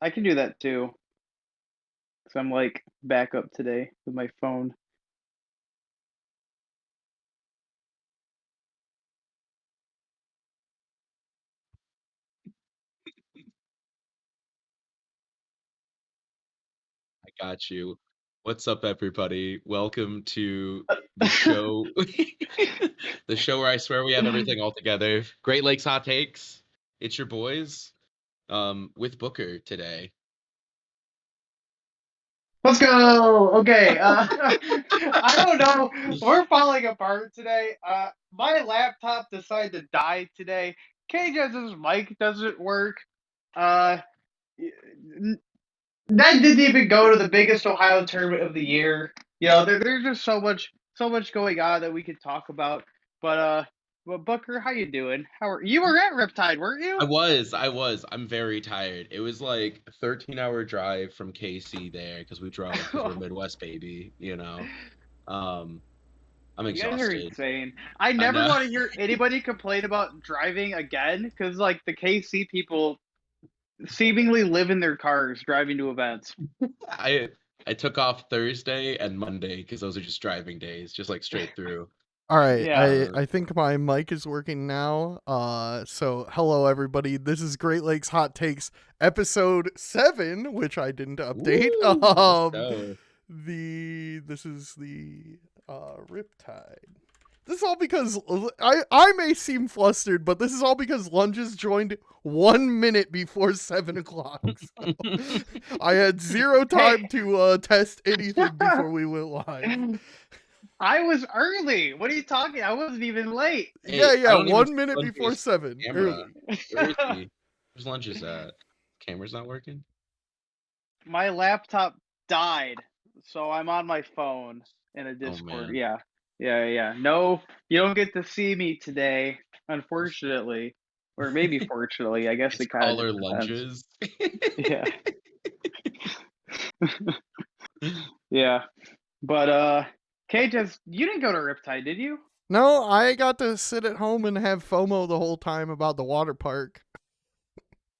I can do that too. So I'm like back up today with my phone. I got you. What's up, everybody? Welcome to the show. The show where I swear we have everything all together. Great Lakes Hot Takes. It's your boys, with Booker today. Let's go. Okay. I don't know. We're falling apart today. My laptop decided to die today. KJ's mic doesn't work. Uh, that didn't even go to the biggest Ohio tournament of the year. There's just so much going on that we could talk about. But Booker, how you doing? How are you? Were at Riptide, weren't I you? was, I was. I'm very tired. It was like a 13-hour drive from KC there because we drove because we're Midwest baby. Um, I'm You guys are exhausted. insane. I I never know. want to hear anybody complain about driving again because, like, the KC people seemingly live in their cars driving to events. I I took off Thursday and Monday because those are just driving days, just like straight through. All right, Yeah. I think my mic is working now. So hello everybody. This is Great Lakes Hot Takes episode 7, which I didn't update. Woo! Let's go. This is the Riptide. This is all because I may seem flustered, but this is all because Lunges joined 1 minute before 7 o'clock. So I had zero time to test anything before we went live. I was early. What are you talking? I wasn't even late. Hey, I Yeah, don't even 1 see minute before Lunch's 7. camera. Early. Where is he? Where's Lunch's at? Camera's not working? My laptop died, so I'm on my phone in a Oh, Discord. man. Yeah. No, you don't get to see me today, unfortunately. Or maybe fortunately. I guess It's it kind of caller just depends. Lunches. Yeah. Yeah. But KJ, you didn't go to Riptide, did you? No, I got to sit at home and have FOMO the whole time about the water park.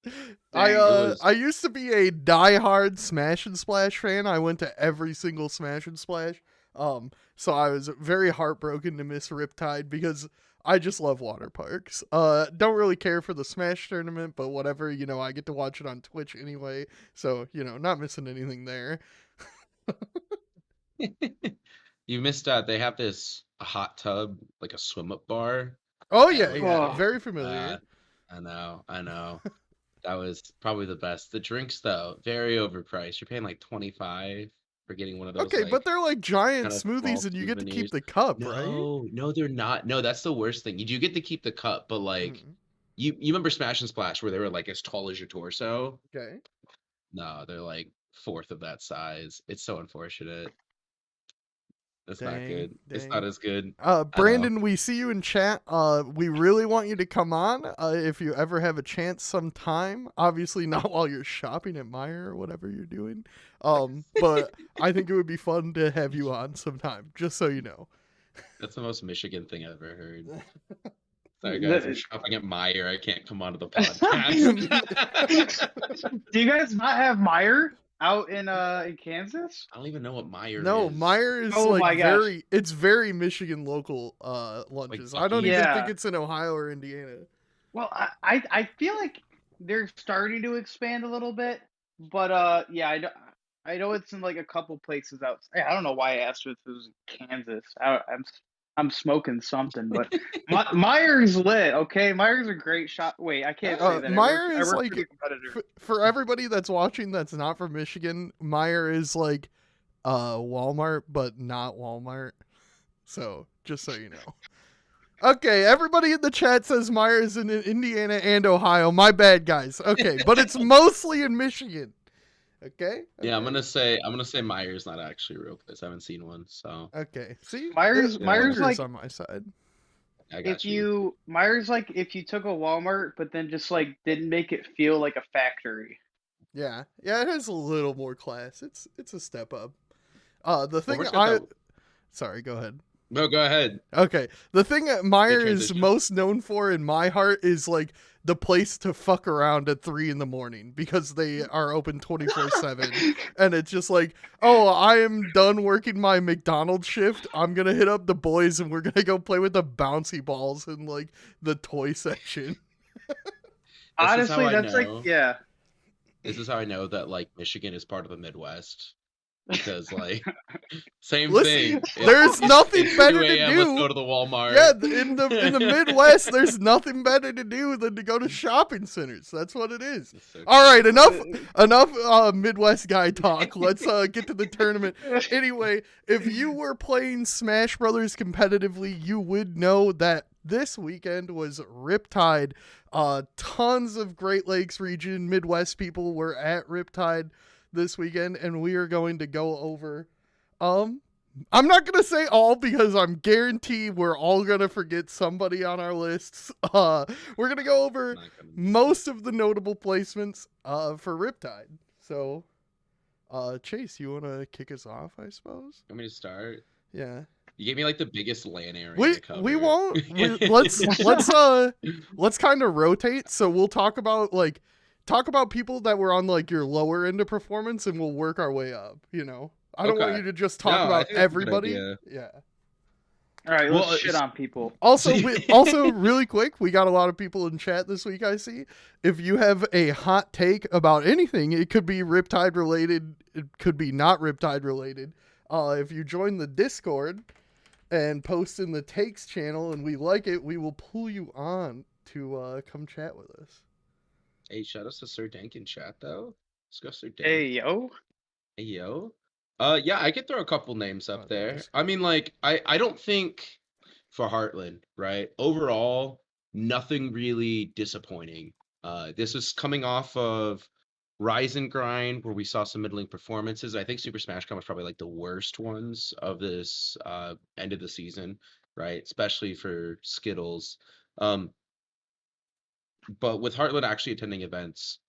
Dang. I used to be a diehard Smash and Splash fan. I went to every single Smash and Splash. So I was very heartbroken to miss Riptide because I just love water parks. Don't really care for the Smash tournament, but whatever, I get to watch it on Twitch anyway. So, not missing anything there. You missed they have this hot tub, like a swim up bar. Oh That yeah, was yeah, Oh, very familiar. I know. That was probably the best. The drinks though, very overpriced. You're paying like 25 for getting one of those Okay, but like they're like giant kind of small smoothies and you get to keep souvenirs. the cup, right? No, they're not. No, that's the worst thing. You do get to keep the cup, but like Mm, you remember Smash and Splash where they were like as tall as your torso? okay. No, they're like fourth of that size. It's so unfortunate. It's not Dang, good. It's not dang. as good. I know. Brandon, we see you in chat. We really want you to come on. If you ever have a chance sometime. Obviously not while you're shopping at Meijer or whatever you're doing. But I think it would be fun to have you on sometime, just so you know. That's the most Michigan thing I've ever heard. Sorry guys, I'm the- shopping at Meijer. I can't come onto the podcast. do you guys not have Meyer out in Kansas? I don't even know what Meijer No, is. Meijer is Oh like my gosh. it's very Michigan local lunches. I don't Buc-ee's? even think Yeah. it's in Ohio or Indiana. Well, I feel like they're starting to expand a little bit, but yeah, I know it's in like a couple places out. I don't know why I asked if it was in Kansas. I'm smoking something, but Myers lit. Okay, Myers a great shop. Wait, I can't say that. Meijer I is work for like the competitor. for everybody that's watching that's not from Michigan, Meijer is like Walmart but not Walmart. So, just so you know. Okay, everybody in the chat says Meijer is in Indiana and Ohio. My bad, guys. Okay, but it's mostly in Michigan. Okay? Yeah, I'm gonna say Meijer's not actually a real place. I haven't seen one, so Okay. See? Myers Myers like on my side. I got you. Myers like if you took a Walmart but then just like didn't make it feel like a factory. Yeah. Yeah, it has a little more class. It's a step up. The thing Walmart's got that Sorry, go ahead. No, go ahead. Okay. The thing that Meyer is transition. most known for in my heart is like the place to fuck around at 3 a.m. because they are open 24/7. And it's just like, oh, I am done working my McDonald's shift. I'm gonna hit up the boys and we're gonna go play with the bouncy balls in like the toy section. This is how Honestly, I that's like, know. yeah. This is how I know that like Michigan is part of the Midwest because like same Listen, thing. there's nothing 2 better to a.m. Let's go do. to the Walmart. Yeah, in the Midwest, there's nothing better to do than to go to shopping centers. That's what it is. That's so All right, true. enough Midwest guy talk. Let's get to the tournament. Anyway, if you were playing Smash Brothers competitively, you would know that this weekend was Riptide. Tons of Great Lakes region Midwest people were at Riptide this weekend, and we are going to go over I'm not gonna say all because I'm guaranteed we're all gonna forget somebody on our lists. We're gonna go over Not gonna- most of the notable placements for Riptide. So, Chase, you wanna kick us off? I suppose. Want me to start? Yeah. You gave me like the biggest LAN area We to cover. we won't. Let's kind of rotate. So we'll talk about people that were on like your lower end of performance, and we'll work our way up. You know. I don't want Okay. you to just talk No, I about think that's a good everybody. idea. Yeah. All right, Well, let's shit on people. Also, really quick, we got a lot of people in chat this week. I see. If you have a hot take about anything, it could be Riptide related. It could be not Riptide related. If you join the Discord and post in the takes channel, and we like it, we will pull you on to come chat with us. Hey, shout out to Sir Dank in chat though. Let's go, Sir Dank. Hey, yo. Hey, yo. Yeah, I could throw a couple names up there. Nice. I mean, like, I don't think for Heartland, right? Overall, nothing really disappointing. This is coming off of Rise and Grind, where we saw some middling performances. I think Super Smash Con was probably like the worst ones of this end of the season, right? Especially for Skittles. But with Heartland actually attending events,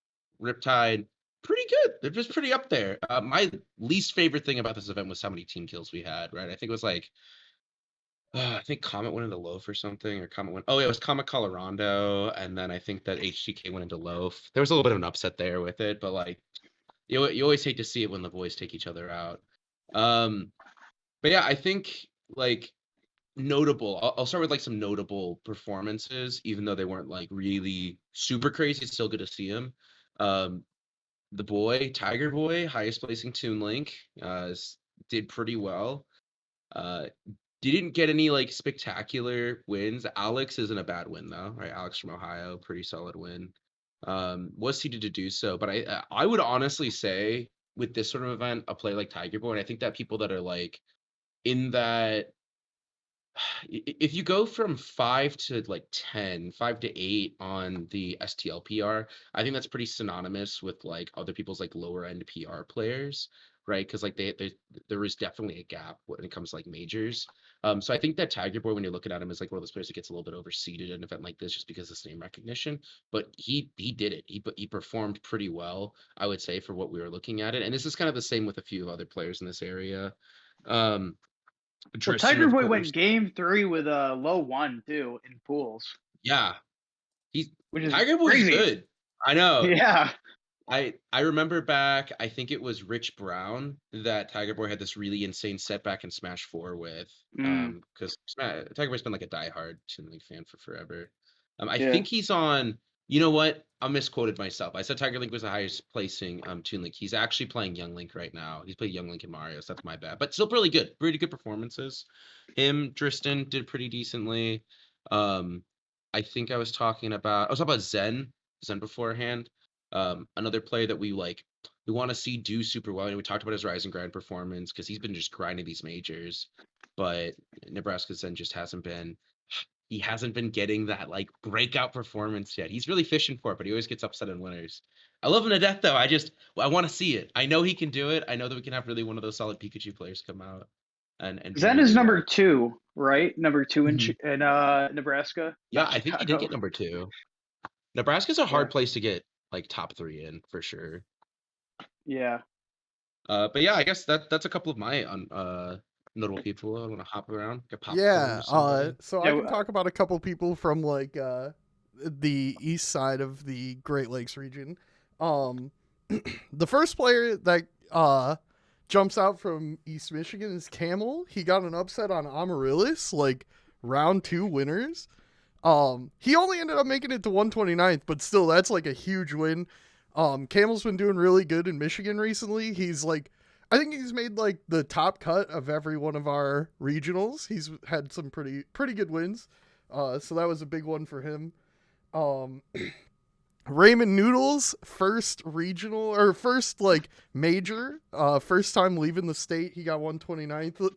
Riptide, pretty good. They're just pretty up there. My least favorite thing about this event was how many team kills we had, right? I think it was like, I think Comet went into Loaf or something, or Comet went, oh, yeah, it was Comet Colorado, and then I think that HTK went into Loaf. There was a little bit of an upset there with it, but like, you always hate to see it when the boys take each other out. But yeah, I think like notable. I'll start with like some notable performances, even though they weren't like really super crazy. It's still good to see them. The boy, Tiger Boy, highest placing Toon Link, did pretty well. Uh, didn't get any like spectacular wins. Alex isn't a bad win though, right? Alex from Ohio, pretty solid win. Was seeded to do so, but I would honestly say with this sort of event, a player like Tiger Boy, and I think that people that are like in that if you go from 5 to like 10, 5 to 8 on the STL PR, I think that's pretty synonymous with like other people's like lower end PR players, right? Because like there is definitely a gap when it comes to like majors. So I think that Tiger Boy, when you're looking at him, is like one of those players that gets a little bit overseeded in an event like this just because of his name recognition. But he did it. He performed pretty well, I would say, for what we were looking at it. And this is kind of the same with a few other players in this area. Well, Tristan, Tiger of Boy course. went game 3 with a low 1 too in pools, Yeah, he's which is Tiger Boy's crazy. good. I know. Yeah. I remember back, I think it was Rich Brown that Tiger Boy had this really insane setback in Smash 4 with. Because Tiger Boy's been like a diehard Toon Link fan for forever. I Yeah. think he's on, you know what? I misquoted myself. I said Tiger Link was the highest placing Toon Link. He's actually playing Young Link right now. He's playing Young Link in Mario, so that's my bad. But still pretty good. Pretty good performances. Tristan did pretty decently. I think I was talking about Zen beforehand. Another player that we want to see do super well. And we talked about his Rise and Grind performance because he's been just grinding these majors, but Nebraska Zen just hasn't been getting that like breakout performance yet. He's really fishing for it, but he always gets upset in winners. I love him to death though. I want to see it. I know he can do it. I know that we can have really one of those solid Pikachu players come out and Zen really is number well. 2, right? Number 2 in Mhm. in Nebraska. Yeah, not I think he did Chicago. get number 2. Nebraska's a hard Yeah. place to get like top 3 in for sure. Yeah. But yeah, I guess that's a couple of my notable people I want to hop around? Get popcorn Yeah, or somebody. so I Yeah, can talk about a couple people from like the east side of the Great Lakes region. Um the first player that jumps out from East Michigan is Camel. He got an upset on Amaryllis, like round 2 winners. He only ended up making it to 129th, but still that's like a huge win. Camel's been doing really good in Michigan recently. He's like I think he's made like the top cut of every one of our regionals. He's had some pretty good wins. So that was a big one for him. Um Raymond Noodles, first regional or first like major, first time leaving the state. He got 129th.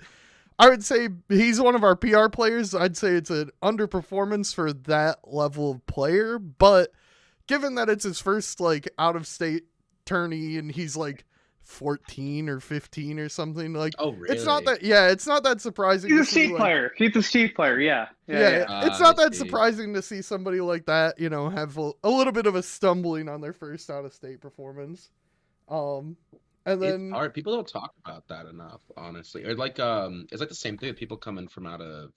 I would say he's one of our PR players. I'd say it's an underperformance for that level of player, but given that it's his first like out of state tourney and he's like 14 or 15 or something, like Oh, it's not really? that it's not that surprising he's to a see Steve like player. He's a Steve player. Yeah, yeah, yeah, yeah. it's not I that see. surprising to see somebody like that, have a little bit of a stumbling on their first out of state performance. Um, and It's then hard. People don't talk about that enough, honestly. Or like it's like the same thing with people coming from out of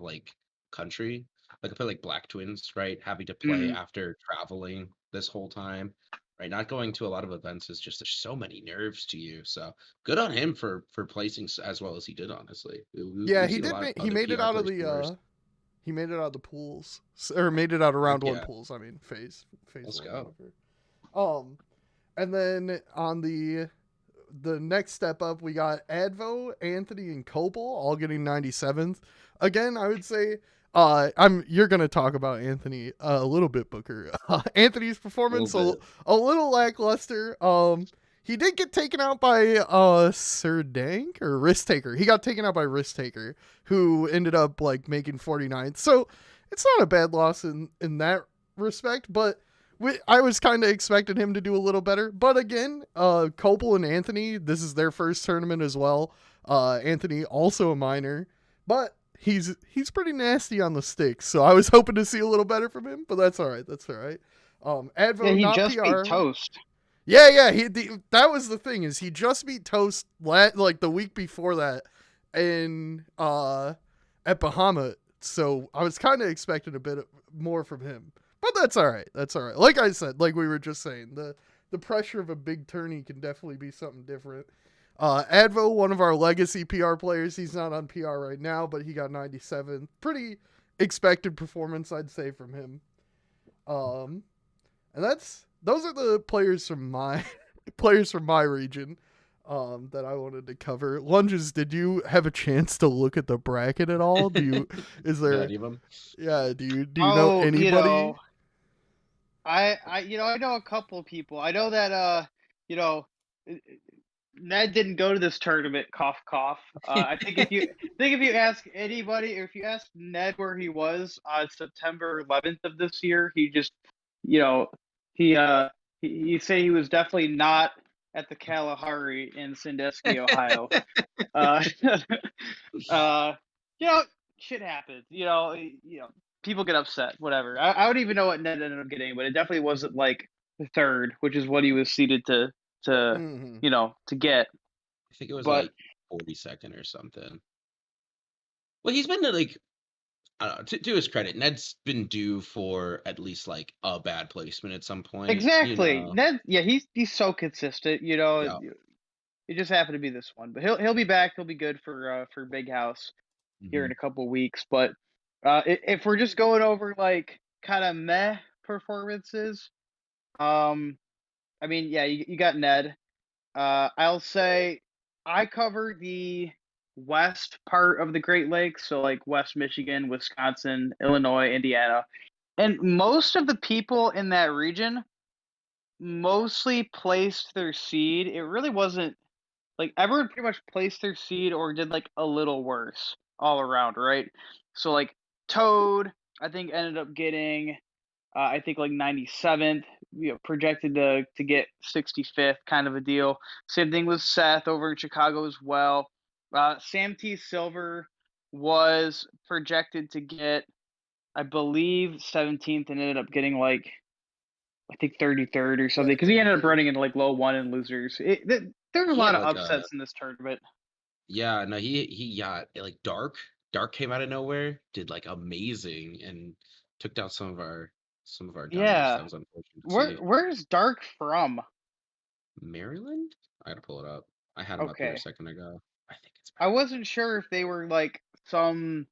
like country. Like I feel like black twins, right? Having to play Mm. after traveling this whole time, right? Not going to a lot of events is just there's so many nerves to you. So good on him for placing as well as he did. Honestly, yeah, we've he seen a did lot of he other made it PR out of players the do worse. he made it out of the pools or made it out of Heck round 1 yeah, pools. I mean, phase let's 1 go. whatever. And then on the next step up, we got Advo, Anthony, and Copel all getting 97th. Again, I would say you're gonna talk about Anthony a little bit, Booker. Anthony's A little performance bit. a little lackluster. He did get taken out by Sir Dank or Risk Taker. He got taken out by Risk Taker, who ended up like making 49th. So it's not a bad loss in that respect, but I was kind of expecting him to do a little better. But again, Copel and Anthony, this is their first tournament as well. Anthony also a minor, but he's pretty nasty on the sticks. So I was hoping to see a little better from him, but that's all right. That's all right. Yeah, Advo he not just beat PR. Toast. Yeah. That was the thing is he just beat Toast like the week before that in at Bahama. So I was kind of expecting a bit more from him. But that's all right. That's all right. Like I said, like we were just saying, the pressure of a big tourney can definitely be something different. Advo, one of our legacy PR players, he's not on PR right now, but he got 97. Pretty expected performance, I'd say, from him. Um, and those are the players from my players from my region. That I wanted to cover. Lunges, did you have a chance to look at the bracket at all? Is You know there any of them? yeah, do you know Oh, anybody? I know a couple of people. I know that you know, Ned didn't go to this tournament. Cough, cough. I think if you ask anybody, or if you ask Ned where he was on September 11th of this year, he just, you know, he he say he was definitely not at the Kalahari in Sandusky, Ohio. Uh, uh, you know, shit happens. People get upset. Whatever. I don't even know what Ned ended up getting, but it definitely wasn't like the third, which is what he was seeded to Mm-hmm. to get. I think it was But like 42nd or something. Well, he's been like I don't know, to his credit, Ned's been due for at least like a bad placement at some point. exactly, Ned. Yeah, he's so consistent. Yeah. It just happened to be this one, but he'll be back. He'll be good for Big House here Hmm. in a couple of weeks. But if we're just going over like kind of meh performances, I mean, yeah, you got Ned. I'll say I cover the west part of the Great Lakes, so like West Michigan, Wisconsin, Illinois, Indiana. And most of the people in that region mostly placed their seed. It really wasn't like everyone pretty much placed their seed or did like a little worse all around, right? So like Toad, I think ended up getting I think like 97th, projected to get 65th, kind of a deal. Same thing with Seth over in Chicago as well. Sam T. Silver was projected to get, I believe, 17th and ended up getting like I think 33rd or Yeah, something because he ended up 33rd. running into like low one and losers. There's a He lot had of like a upsets in this tournament. Yeah, no, he got like Dark came out of nowhere, did like amazing, and took down some of our gunners. Yeah. That was unfortunate to see. Where's Dark from? Maryland? I gotta pull it up. I had him up here a Okay. second ago. I think it's I Maryland. wasn't sure if they were like some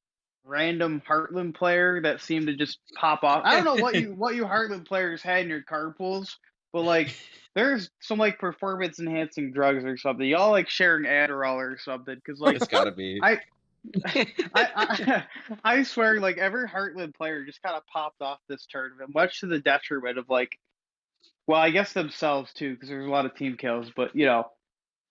random Heartland player that seemed to just pop off. I don't know what you Heartland players had in your carpools, but like there's some like performance enhancing drugs or something. Y'all like sharing Adderall or something because like It's gotta be. I I swear like every Heartland player just kind of popped off this tournament, much to the detriment of like well I guess themselves too because there's a lot of team kills, but you know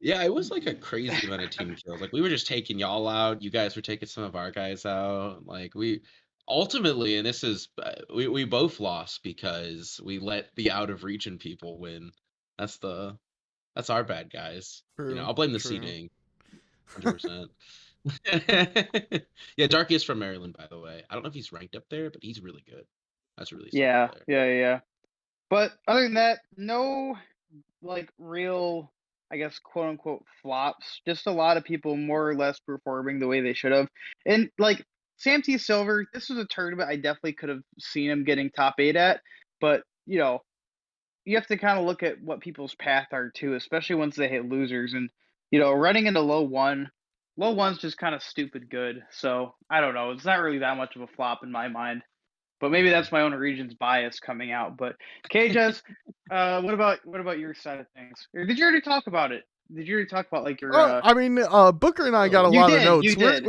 Yeah, it was like a crazy amount of team kills. Like we were just taking y'all out. You guys were taking some of our guys out. Like we ultimately, and this is we both lost because we let the out of region people win. That's the that's our bad guys. True, I'll blame the true. seeding, 100%. Yeah, Darky is from Maryland, by the way. I don't know if he's ranked up there, but he's really good. That's a really solid yeah player. yeah yeah. But other than that, no like real, I guess, quote unquote flops. Just a lot of people more or less performing the way they should have. And like Sam T. Silver, this was a tournament I definitely could have seen him getting top eight at. But, you know, you have to kind of look at what people's path are too, especially once they hit losers. And, you know, running into low one's just kind of stupid good. So I don't know. It's not really that much of a flop in my mind. But maybe Yeah. that's my own region's bias coming out. But KJ's, what about your side of things? Or did you already talk about it? Did you already talk about like your? Oh, I mean, Booker and I got a Oh. You lot of did, you notes. did.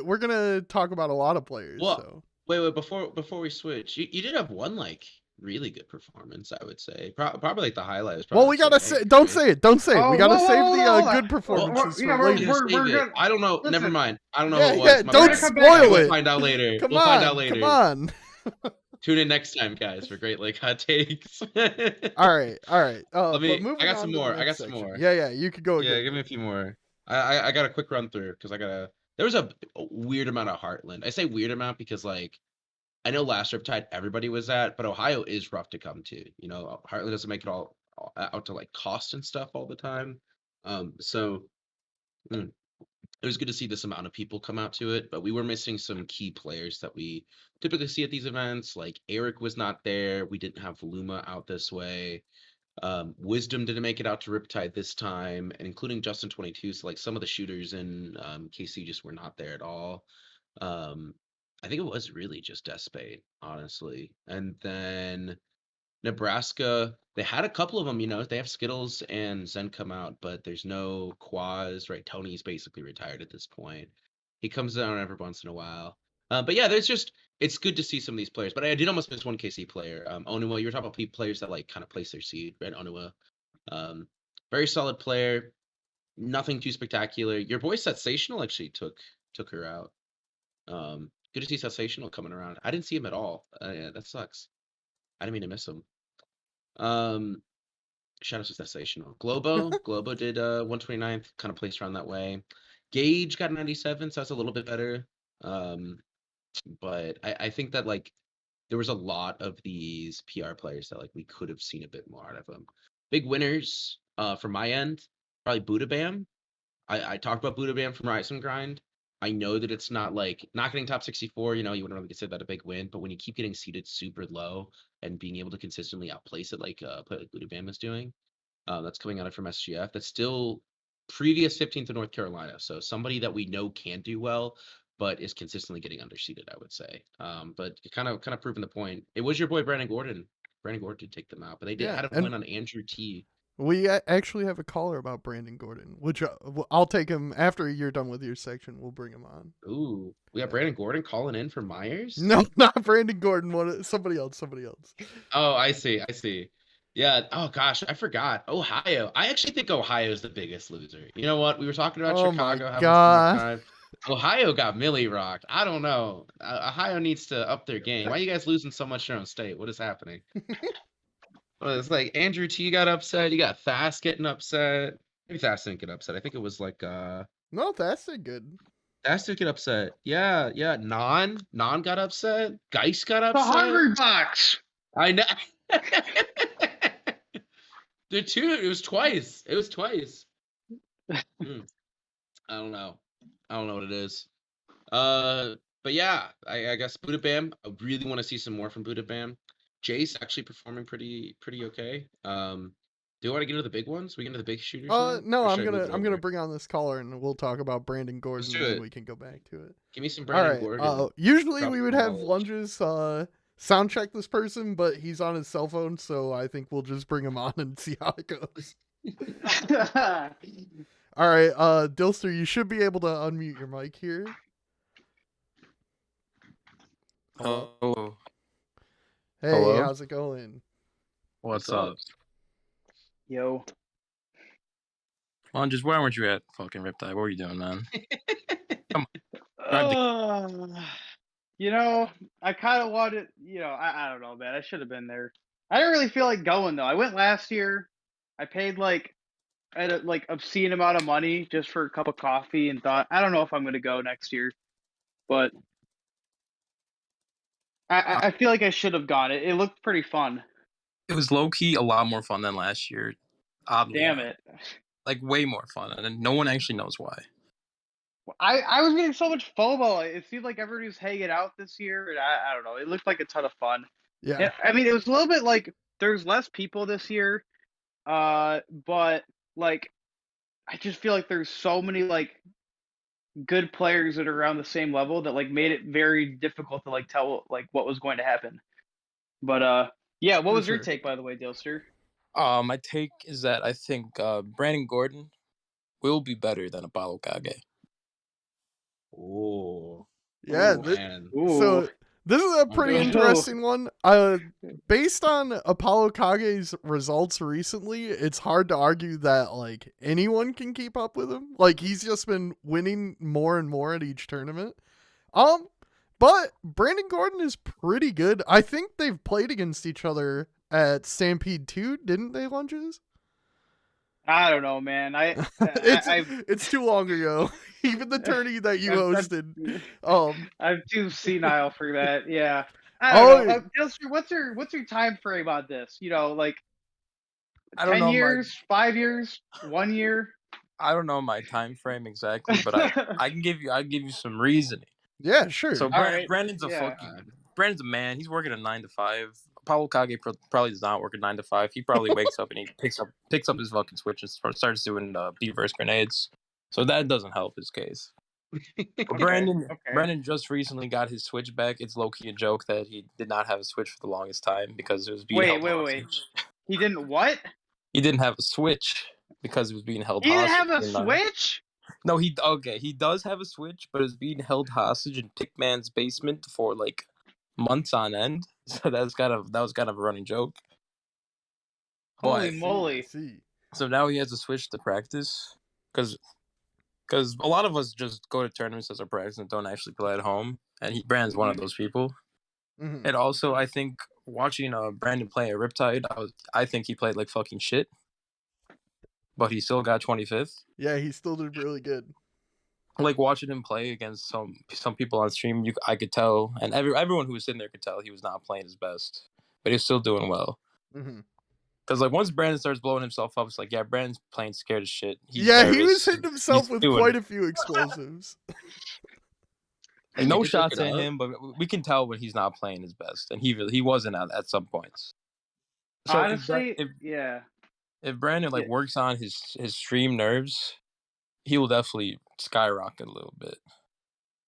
We're gonna talk about a lot of players. Well, So wait, before we switch, you did have one like really good performance, I would say. Probably like the highlight was well, probably we like gotta St. say, Hank, don't right? say it, don't say it. Oh, We gotta save hold the on, hold on. good Well, performances You for know, we're gonna later. save we're it. good. I don't know. Never Listen, mind. I don't know who Yeah, it yeah. was. My we're Don't gonna bad. come back to spoil We'll it. it. find out later. Come We'll find out on, come later. on. Tune in next time, guys, for Great Lake Hot Takes. All right, all right. Let But me. I moving got some on to the more. I got next some section. more. Yeah, yeah. You could go Yeah, again. give Go me a again. few more. I got a quick run through because there was a weird amount of Heartland. I say weird amount because like I know last Riptide everybody was at, but Ohio is rough to come to. Heartland doesn't make it all out to like cost and stuff all the time. So mm, it was good to see this amount of people come out to it, but we were missing some key players that we typically see at these events. Like Eric was not there. We didn't have Luma out this way. Wisdom didn't make it out to Riptide this time, and including Justin 22. So like some of the shooters in KC just were not there at all. I think it was really just Despade, honestly. And then Nebraska, they had a couple of them, they have Skittles and Zen come out, but there's no Quaz, right? Tony's basically retired at this point. He comes down every once in a while. But yeah, it's good to see some of these players. But I did almost miss one KC player. Onua, you were talking about players that like kind of place their seed, right? Onua, um, very solid player, nothing too spectacular. Your boy Sensational actually took her out. Good to see Sensational coming around. I didn't see him at all. Yeah, that sucks. I didn't mean to miss him. Um, Shout out to Sensational. Globo did 129th, kind of placed around that way. Gage got 97, so that's a little bit better. Um, but I think that like there was a lot of these PR players that like we could have seen a bit more out of them. Big winners from my end, probably Buddha Bam. I talked about Buddha Bam from Rise and Grind. I know that it's not getting top 64, you wouldn't really consider that a big win, but when you keep getting seated super low and being able to consistently outplace it like play like Buddha Bam is doing, that's coming out of from SGF. That's still previous 15th in North Carolina. So somebody that we know can do well, but is consistently getting underseated, I would say. But kind of proving the point. It was your boy Brandon Gordon. Brandon Gordon did take them out, but they did Yeah, had a and win on Andrew T. we actually have a caller about Brandon Gordon, which I'll take him after you're done with your section. We'll bring him on. Ooh, we got Brandon Gordon calling in for Myers. No, not Brandon Gordon. Somebody else. Somebody else. Oh, I see. Yeah. Oh gosh, I forgot. Ohio. I actually think Ohio is the biggest loser. You know what? We were talking about Oh my Chicago having a similar god. time. Ohio got Millie rocked. I don't know. Ohio needs to up their game. Why are you guys losing so much in your own state? What is happening? Well, it's like Andrew T got upset. You got Fast getting upset. Maybe Fast didn't get upset. I think it was like No, that's a good. Fast did get upset. Yeah. Non got upset. Geist got The upset. $100. I know. It was twice. Mm. I don't know. I don't know what it is. But yeah, I guess Buddha Bam. I really want to see some more from Buddha Bam. Jace actually performing pretty okay. Do you want to get into the big ones? We get into the big shooters now, No, or I'm should I move gonna it I'm gonna over? bring on this caller and we'll talk about Brandon Let's Gordon do and then it. we can go back to it. Give me some All Brandon right. Gordon. Usually Drop we would some have knowledge. lunges sound check this person, but he's on his cell phone, so I think we'll just bring him on and see how it goes. All right, Dilster, you should be able to unmute your mic here. Hello. Hello. Hey, Hello? how's it going? What's up? up? Yo. Just where weren't you at, fucking Riptide? What were you doing, man? You know, I kind of wanted, I don't know, man. I should have been there. I didn't really feel like going though. I went last year. I paid like obscene amount of money just for a cup of coffee and thought, I don't know if I'm gonna go next year, but I feel like I should have gone. It looked pretty fun. It was low-key a lot more fun than last year. Oddly Damn enough. it. Like, way more fun, and no one actually knows why. I was getting so much FOMO. It seemed like everybody was hanging out this year, and I don't know. It looked like a ton of fun. Yeah. I mean, it was a little bit like there's less people this year, but like I just feel like there's so many like good players that are around the same level that like made it very difficult to like tell like what was going to happen. But yeah, what For was your sure. take, by the way, Dilster? My take is that I think Brandon Gordon will be better than Apollo Kage. Ooh. Yeah. Ooh, man. So this is a pretty good. interesting one. Based on Apollo Kage's results recently, it's hard to argue that like anyone can keep up with him. Like he's just been winning more and more at each tournament. But Brandon Gordon is pretty good. I think they've played against each other at Stampede 2, didn't they, Lunges? I don't know, man. It's too long ago. Even the tourney that you hosted. I'm too senile for that. Yeah. I don't know. Dilster, what's your time frame on this? You know, like I don't 10 know years, 5 years, 1 year? I don't know my time frame exactly, but I can give you some reasoning. Yeah, sure. So right. Brandon's Brandon's a man. He's working a 9 to 5. Apollo Kage probably does not work a 9 to 5. He probably wakes up and he picks up his fucking switch and starts doing beat-verse grenades. So that doesn't help his case. But Brandon just recently got his switch back. It's low-key a joke that he did not have a switch for the longest time because it was being held hostage. Wait. He didn't what? He didn't have a switch because it was being held He hostage. didn't have a Switch? No, he does have a switch, but it's being held hostage in Pickman's basement for like months on end. So that was kind of a running joke. Holy But, moly. so now he has to switch to practice because a lot of us just go to tournaments as our practice and don't actually play at home. And Brandon's one of those people. Mm-hmm. And also, I think watching Brandon play at Riptide, I think he played like fucking shit. But he still got 25th. Yeah, he still did really good. Like watching him play against some people on stream, I could tell, and everyone who was sitting there could tell he was not playing his best, but he was still doing well. Mm-hmm. Because like once Brandon starts blowing himself up, it's like, yeah, Brandon's playing scared as shit. He was hitting himself with quite a few explosives. Like, no shots at him, but we can tell when he's not playing his best, and he wasn't at some points. So honestly, if Brandon works on his stream nerves, he will definitely skyrocket a little bit.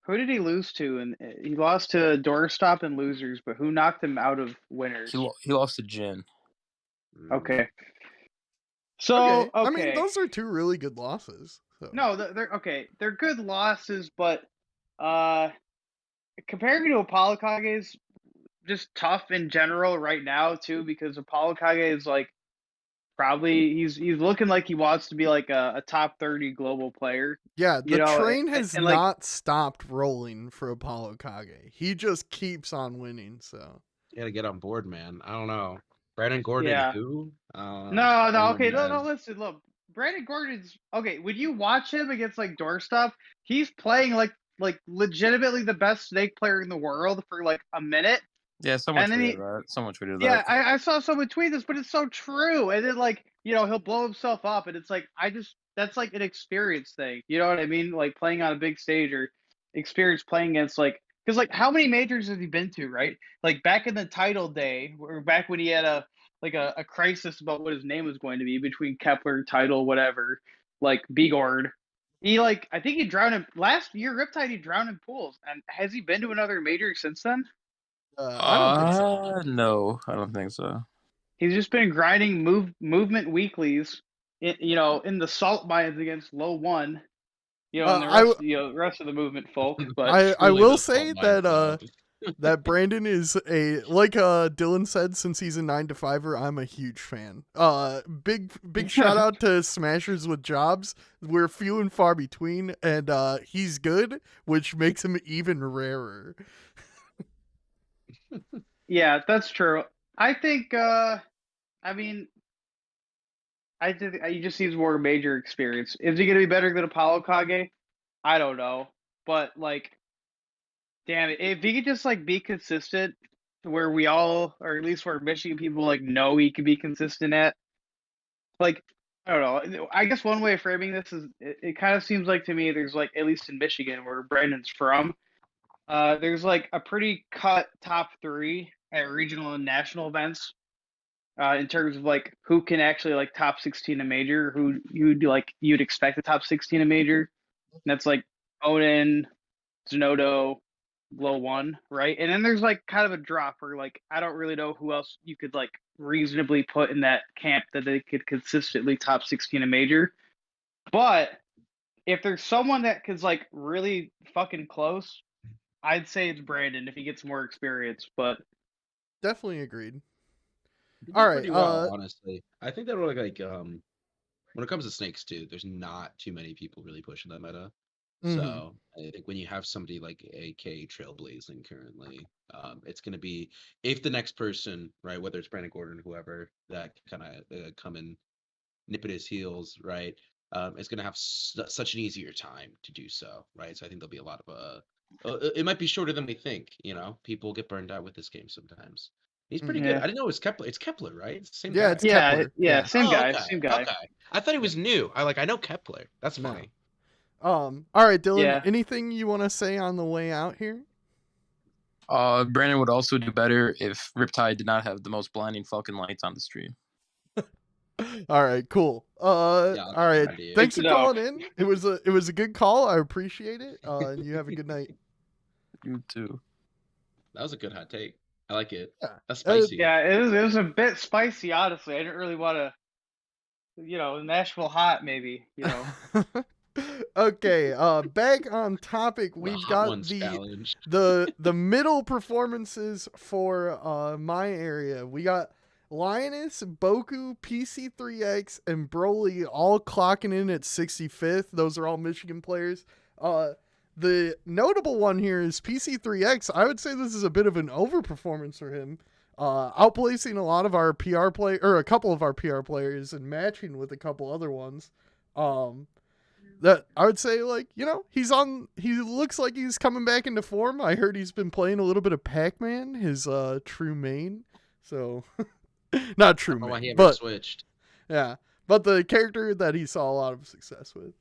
Who did he lose to? And he lost to Doorstop and Losers, but who knocked him out of Winners? He lost to Jin. Okay. So okay. I mean, those are two really good losses. So. No, they're okay. They're good losses, but comparing to Apollo Kage's just tough in general right now too, because Apollo Kage is like probably he's looking like he wants to be like a top 30 global player. Yeah, the train has not stopped rolling for Apollo Kage. He just keeps on winning. So you gotta get on board, man. I don't know. Brandon Gordon, who? No. Okay, no. Listen, look. Brandon Gordon's okay. When you watch him against like Doorstop, he's playing like legitimately the best Snake player in the world for like a minute. Yeah, someone tweeted that. Yeah, I saw someone tweet this, but it's so true. And then like he'll blow himself up, and it's like I just that's like an experience thing. You know what I mean? Like playing on a big stage or experience playing against like because like how many majors has he been to? Right? Like back in the title day, or back when he had a crisis about what his name was going to be between Kepler, title, whatever. Like Bigord, he like I think he drowned in last year. Riptide he drowned in pools, and has he been to another major since then? I don't think so. No, I don't think so. He's just been grinding movement weeklies, in the salt mines against low one, and the I rest of the movement folk. But I Truly will the salt say mines, that though. that Brandon is a like Dylan said, since he's a 9 to 5er, I'm a huge fan. Big shout out to Smashers with Jobs. We're few and far between, and he's good, which makes him even rarer. yeah, that's true. I think. I mean, I think he just needs more major experience. Is he going to be better than Apollo Kage? I don't know, but like, damn it, if he could just like be consistent, where we all, or at least where Michigan people like know he can be consistent at, like I don't know. I guess one way of framing this is it kind of seems like to me there's like at least in Michigan where Brandon's from, there's like a pretty cut top three at regional and national events. In terms of like who can actually like top 16 a major, who you'd expect a top 16 a major. And that's like Oden, Zenodo, Glow One, right? And then there's like kind of a drop where like I don't really know who else you could like reasonably put in that camp that they could consistently top 16 a major. But if there's someone that is like really fucking close, I'd say it's Brandon if he gets more experience. But Definitely agreed. He All did right. pretty well, honestly. I think that we're like when it comes to snakes too, there's not too many people really pushing that meta. Mhm. So I think when you have somebody like AK trailblazing currently, it's going to be if the next person, right, whether it's Brandon Gordon or whoever, that kind of come and nip at his heels, right, is going to have such an easier time to do so, right? So I think there'll be a lot of it might be shorter than we think. People get burned out with this game sometimes. He's pretty good. yeah, I didn't know it was Kepler. It's Kepler, right? It's the same Yeah, guy. it's yeah, Kepler. yeah, Yeah. same Oh, guy, okay, same guy. okay. I thought he was new. I know Kepler. That's No. funny. All right, Dylan. Yeah. Anything you want to say on the way out here? Brandon would also do better if Riptide did not have the most blinding fucking lights on the stream. All right, cool. Yeah, All right. idea. Thanks Good for to know. calling in. It was a good call. I appreciate it. And you have a good night. You too. That was a good hot take. I like it. Yeah. That's spicy. Yeah, it was a bit spicy, honestly. I didn't really want to, Nashville hot, maybe. Okay. Back on topic. The We've hot got ones challenge. the middle performances for my area. We got Lioness, Boku, PC3X, and Broly all clocking in at 65th. Those are all Michigan players. The notable one here is PC3X. I would say this is a bit of an overperformance for him. Outplacing a lot of our PR play or a couple of our PR players and matching with a couple other ones. That I would say, like, he looks like he's coming back into form. I heard he's been playing a little bit of Pac-Man, his true main. So not true I don't know why he main, ever but switched. yeah, but the character that he saw a lot of success with.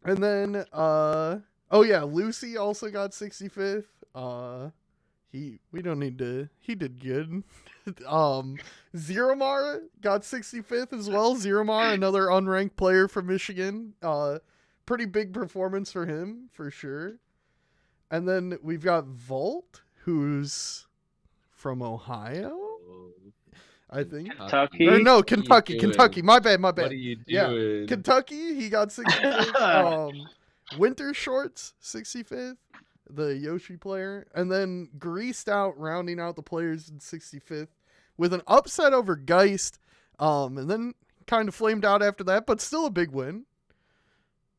And then oh yeah, Lucy also got 65th. We don't need to. He did good. Zero Mara got 65th as well. Zero Mara, another unranked player from Michigan. Pretty big performance for him for sure. And then we've got Volt, who's from Ohio, I think. Kentucky. Or no, What are you Kentucky. doing? Kentucky. My bad. What are you Yeah, doing? Kentucky. He got 65th. Winter Shorts 65th. The Yoshi player, and then Greased Out rounding out the players in 65th with an upset over Geist, and then kind of flamed out after that, but still a big win.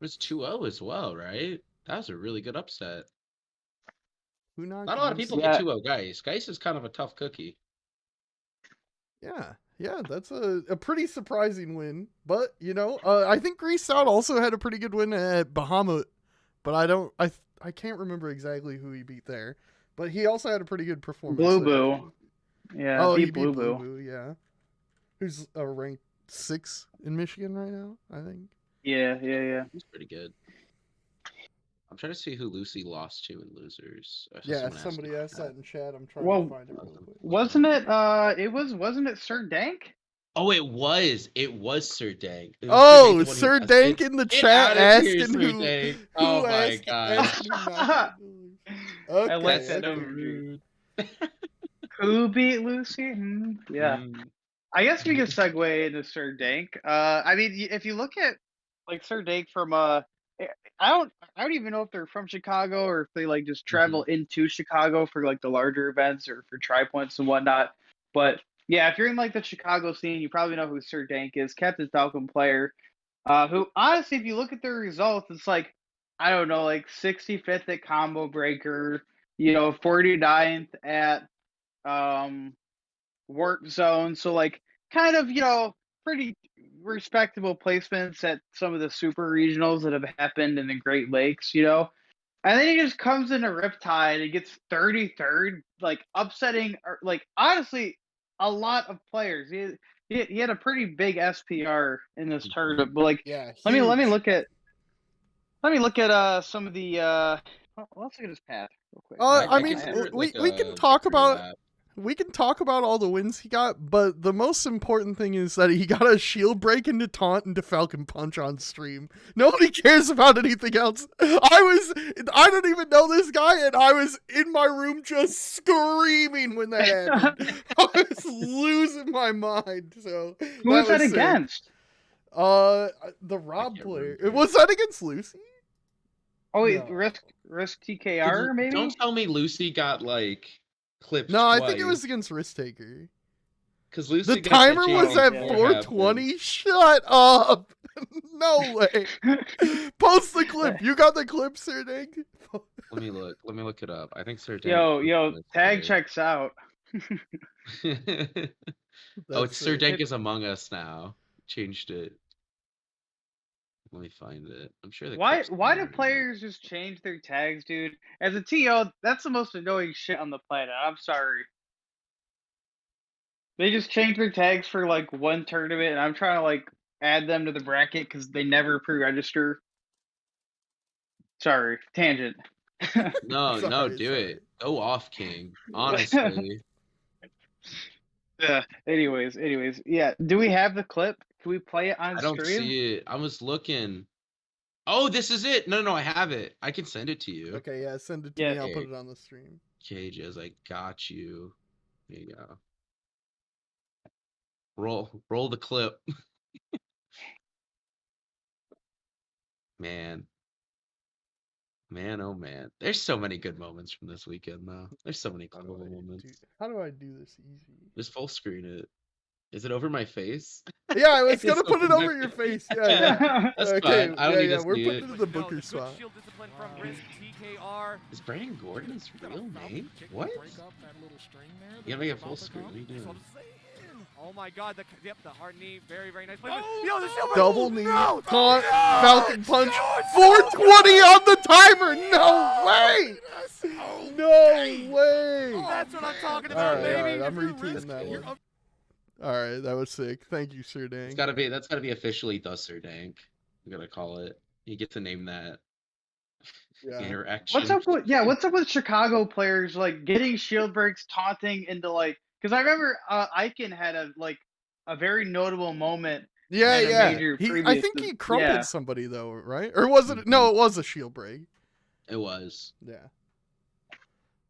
It was 2-0 as well, right? That was a really good upset. Who knocked Not a lot of Geist? people get 2-0 Geist. Geist is kind of a tough cookie. Yeah, that's a pretty surprising win. But I think Greased Out also had a pretty good win at Bahamut, but I can't remember exactly who he beat there. But he also had a pretty good performance. Blue there. Boo. Yeah, Oh, he beat beat Blue Boo. Yeah. Who's a ranked 6 in Michigan right now, I think. Yeah. He's pretty good. I'm trying to see who Lucy lost to in losers. I saw Yeah, someone ask somebody me asked that in chat. I'm trying to Well, find it real quick. wasn't it Sir Dank? Oh, it was Sir Dank. It was Sir Dank, Oh, the one who Sir asked Dank it. in the Get chat out of here, asking Sir who Dank. Oh my god. asking who knocked Lucy. Okay, I like That's that so okay. energy. rude. Who beat Lucy? Yeah. Mm. I guess we could segue into Sir Dank. I mean, if you look at like Sir Dank from I don't even know if they're from Chicago or if they like just travel into Chicago for like the larger events or for tri points and whatnot. But yeah, if you're in like the Chicago scene, you probably know who Sir Dank is, Captain Falcon player. Who honestly, if you look at their results, it's like I don't know, like 65th at Combo Breaker, 49th at Warp Zone. So like kind of, pretty respectable placements at some of the super regionals that have happened in the Great Lakes. And then he just comes into Riptide and gets 33rd, like upsetting, like honestly, a lot of players. He had a pretty big SPR in this tournament, but like, Yeah, let me huge. look at some of the. Let's look at his path real quick. I I mean, consider it we like we can a talk victory about lap. all the wins he got, but the most important thing is that he got a shield break into taunt into Falcon Punch on stream. Nobody cares about anything else. I don't even know this guy, and I was in my room just screaming when that happened. I was losing my mind. So Who was that was sick. against? The Rob can't player. remember. Was that against Lucy? Oh wait, No. risk TKR maybe. Don't tell me Lucy got like clipped No, I twice. think it was against Risk Taker. Because Lucy The got timer that was JP at yeah. 420. Shut up. No way. Post the clip. You got the clip, Sir Dank? Let me look. Let me look it up. I think Sir Yo, Dank. tag checks out. Oh, it's Sir sick. Dank is Among Us now. Changed it. Let me find it. I'm sure the Why clip's do somewhere. players just change their tags, dude? As a TO, that's the most annoying shit on the planet. I'm sorry. They just change their tags for like one tournament, and I'm trying to like add them to the bracket because they never pre-register. Sorry, tangent. No, Sorry, do sorry. it. Go off, King. Honestly. Yeah. Anyways, yeah. Do we have the clip? Can we play it on I don't stream? see it. I was looking. Oh, this is it. No, I have it. I can send it to you. Okay, yeah, send it to Yeah. me. I'll put it on the stream. Cages, I got you. There you go. Roll the clip. Man, oh man. There's so many good moments from this weekend, though. There's so many cool moments. How do I do this easy? Just full screen it. Is it over my face? Yeah, I was It's gonna put it over my over your face. face. Yeah. That's Okay, fine. I don't need to we're see putting it. it in the Booker spot. Is Brandon Gordon his real name? What? You gotta make it full screen. What are you doing? Oh my god, the hard knee, very, very nice play. Yo, the silver Double knee, no, taunt, no, Falcon Punch, no, 420 on the timer. No way! No way! That's what I'm talking All about, right, baby. I'm If you retweeting risk that it, you're one. up. All right, that was sick. Thank you, Sir Dank. That's gotta be officially the Sir Dank. I'm gonna call it. You get to name that interaction. What's up with Chicago players like getting shield breaks, taunting into like? Because I remember Icon had a very notable moment. Yeah, at a yeah. major I think he crumpled somebody though, right? Or was it? No, it was a shield break. It was. Yeah.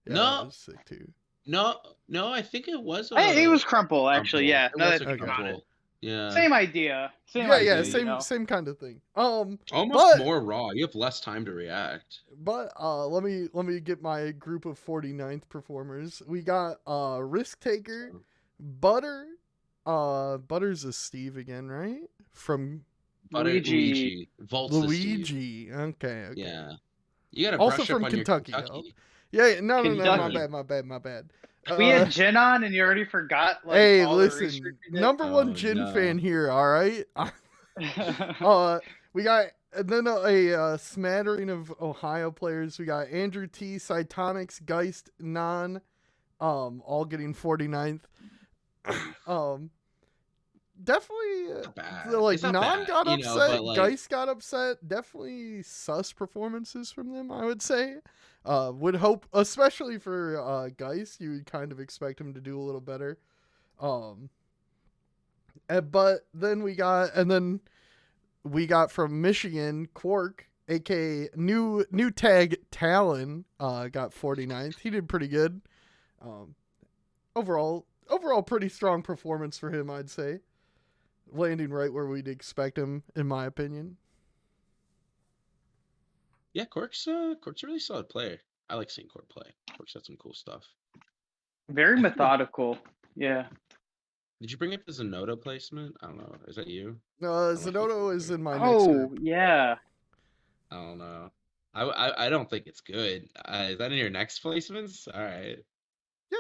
No. That was sick too. No, I think it was. It was crumple actually. Yeah, It was a now that I think about it. crumple. Yeah. Same idea. Same idea. Same kind of thing. Almost more raw. You have less time to react. But let me get my group of 49th performers. We got Risk Taker, Butter. Butter's a Steve again, right? From Luigi. Volt's Luigi. Okay. Yeah. You gotta also brush from up on Kentucky. your Kentucky. Yeah, no, Kentucky. my bad. We had Jin on, and you already forgot. Like, hey, all listen, number one Jin fan here. All right. We got and then a smattering of Ohio players. We got Andrew T, Cytonics, Geist, Non, all getting 49th. definitely Not bad. like It's not Non bad, got you know, but upset, like, Geist got upset. Definitely sus performances from them, I would say. Would hope, especially for Geist, you would kind of expect him to do a little better. But then we got from Michigan Quark, aka new tag Talon, got 49th. He did pretty good. Um, overall pretty strong performance for him, I'd say. Landing right where we'd expect him, in my opinion. yeah, Cork's a really solid player. I like seeing Cork play. Cork's got some cool stuff. Very I feel like, methodical. Yeah. did you bring up the Zenodo placement? I don't know. Is that you? I'm like Zenodo looking is here. in my next Oh, group. yeah. I don't know. I don't think it's good. Is that in your next placements? All right.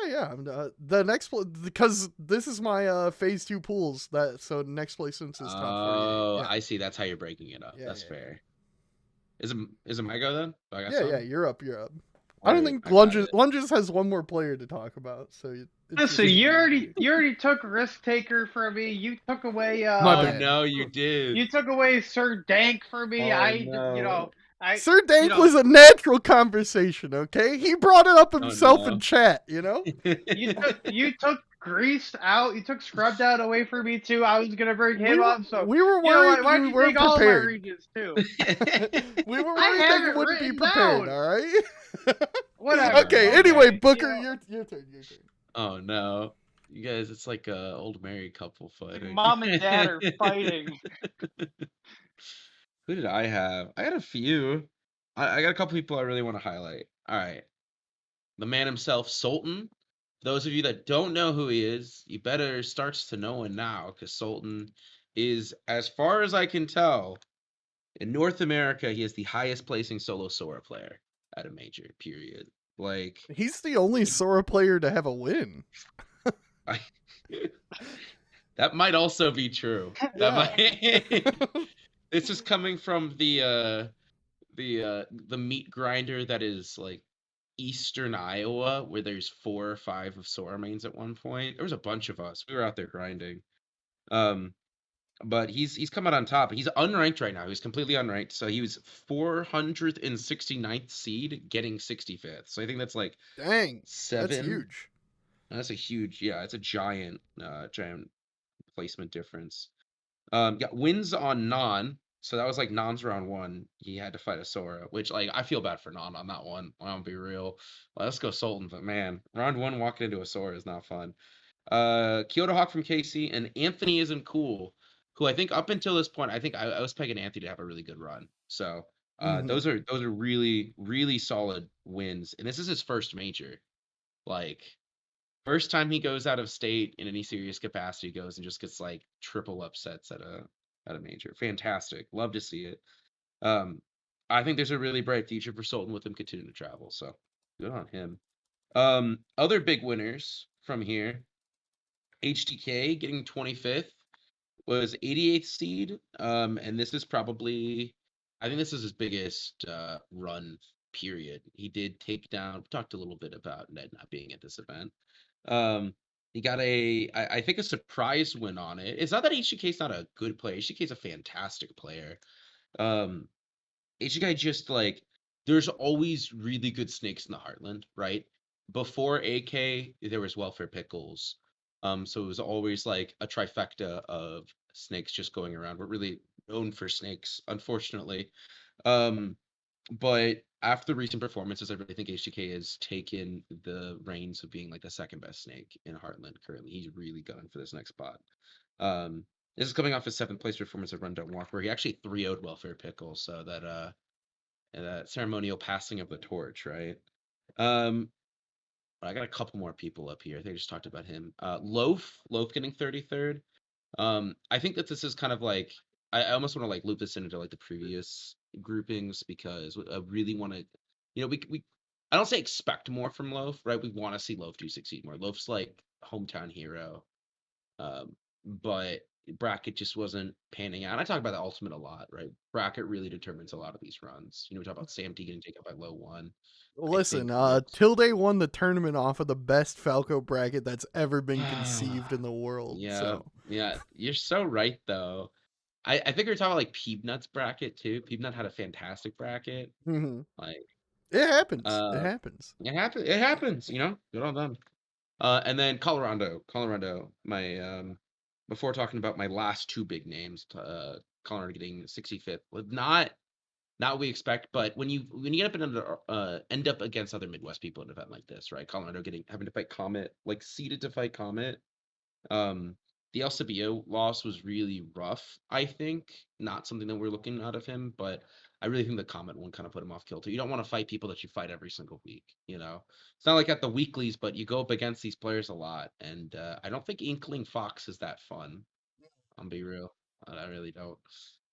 Yeah. The next because this is my phase 2 pools. So next placement is top 48. Oh, Yeah. I see. That's how you're breaking it up. Yeah. That's fair. Is it my go then? Do I got Yeah. some? You're up. I don't Word, think I got it. Lunges has one more player to talk about. So it's Listen, just you already took Risk Taker from me. You took away My Oh bad. no, you did. you took away Sir Dank for me. Oh no. Sir Dank was a natural conversation, okay? He brought it up Oh himself in no. chat, you know? you took Greased out. You took Scrubbed out away from me too. I was gonna bring him up. So we were you know worried what? Why don't you you weren't take all of my prepared. regions too? We were I worried have that you it wouldn't be written prepared, down. alright? Whatever. Okay, Oh, anyway, okay, Booker, you know, your turn. Oh no. You guys, it's like a old married couple like fighting. mom and dad are fighting. Who did I have? I got a few. I got a couple people I really want to highlight. All right. The man himself, Sultan. Those of you that don't know who he is, you better start to know him now, because Sultan is, as far as I can tell, in North America, he is the highest placing solo Sora player at a major, period. Like, He's the only Sora player to have a win. I, that might also be true. That might. This is coming from the meat grinder that is like eastern Iowa, where there's 4 or 5 of Sora mains at one point. There was a bunch of us. We were out there grinding. But he's come out on top. He's unranked right now. He's completely unranked. So he was 469th seed, getting 65th. So I think that's like Dang, 7. that's huge. That's a huge, yeah, it's a giant placement difference. Got wins on Non. So that was like Non's round 1. He had to fight a Sora, which like I feel bad for Non on that one. I'll be real. Well, let's go Sultan, but man, round 1 walking into a Sora is not fun. Kyoto Hawk from KC and Anthony Isn't Cool, who I think up until this point, I think I was pegging Anthony to have a really good run. So those are really, really solid wins. And this is his first major. Like, first time he goes out of state in any serious capacity, goes and just gets like triple upsets at a major. Fantastic. Love to see it. I think there's a really bright future for Sultan with him continuing to travel. So good on him. Other big winners from here. HDK getting 25th, was 88th seed. And this is probably, I think this is his biggest run period. He did take down, we talked a little bit about Ned not being at this event. He got I think a surprise win on it. It's not that HDK is not a good player. HDK is a fantastic player. HDK just like, there's always really good snakes in the Heartland, right? Before AK, there was Welfare Pickles. So it was always like a trifecta of snakes just going around. We're really known for snakes, unfortunately. But after recent performances, I really think HGK has taken the reins of being like the second best snake in Heartland currently. He's really gunning for this next spot. This is coming off his 7th place performance at Run Don't Walk, where he actually 3-0'd Welfare Pickle, so that ceremonial passing of the torch, right? I got a couple more people up here. I think I just talked about him. Loaf getting 33rd. I think that this is kind of like, I almost want to like loop this into like the previous groupings, because I really want to, we I don't say expect more from Loaf, right? We want to see Loaf do succeed more. Loaf's like hometown hero, but bracket just wasn't panning out. I talk about the ultimate a lot, right? Bracket really determines a lot of these runs. We talk about Sam T getting taken by low 1. Listen, Loaf's- Tilde won the tournament off of the best Falco bracket that's ever been conceived in the world. Yeah, So Yeah, you're so right though. I think we are talking about like Peanut's bracket too. Peanut had a fantastic bracket. Hmm. Like It happens. It uh happens. it happens, good on them. And then Colorado, my before talking about my last two big names, Colorado getting 65th, was not what we expect, but when you end up against other Midwest people in an event like this, right? Colorado having to fight Comet, like seeded to fight Comet. Um, the LCBO loss was really rough, I think. Not something that we're looking out of him, but I really think the Comet one kind of put him off kilter. You don't want to fight people that you fight every single week, you know? It's not like at the weeklies, but you go up against these players a lot. And I don't think Inkling Fox is that fun. I'll be real. I really don't.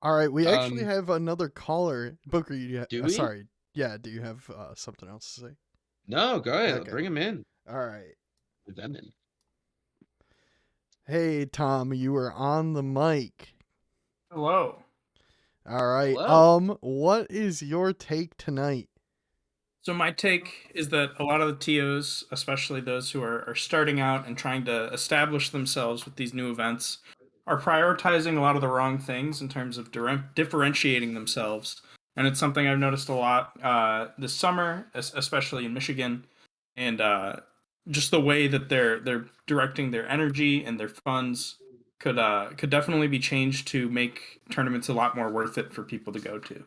All right, we actually Um, have another caller. Booker, do we? sorry. Yeah, do you have something else to say? No, go ahead. Okay. Bring him in. All right. Put them in. Hey, Tom, you were on the mic. Hello. All right. Hello. What is your take tonight? So my take is that a lot of the TOs, especially those who are starting out and trying to establish themselves with these new events, are prioritizing a lot of the wrong things in terms of differentiating themselves. And it's something I've noticed a lot this summer, especially in Michigan, and just the way that they're directing their energy and their funds could definitely be changed to make tournaments a lot more worth it for people to go to.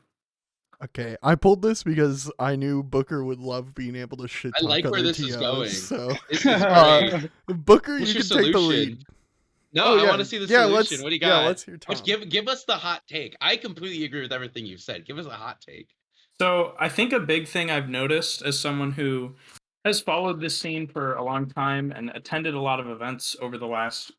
Okay, I pulled this because I knew Booker would love being able to shit I talk like where other this is going. TOs. So, This is great. Booker, What's you your can take the solution? lead. No, Oh, I yeah. want to see the Yeah, solution. What do you got? let's hear Tom. Give us the hot take. I completely agree with everything you've said. Give us a hot take. So I think a big thing I've noticed as someone who has followed this scene for a long time and attended a lot of events over the last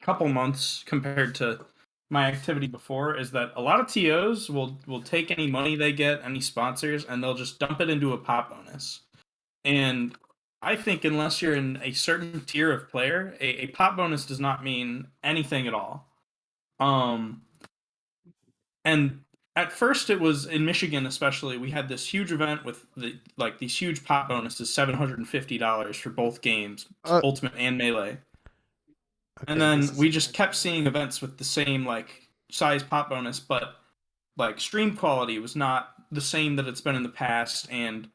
couple months compared to my activity before is that a lot of TOs will take any money they get, any sponsors, and they'll just dump it into a pop bonus. And I think unless you're in a certain tier of player, a pop bonus does not mean anything at all. And at first it was in Michigan especially, we had this huge event with these huge pop bonuses, $750 for both games, Uh, Ultimate and Melee. And okay, this then is we just kept seeing events with the same size pop bonus, but stream quality was not the same that it's been in the past, and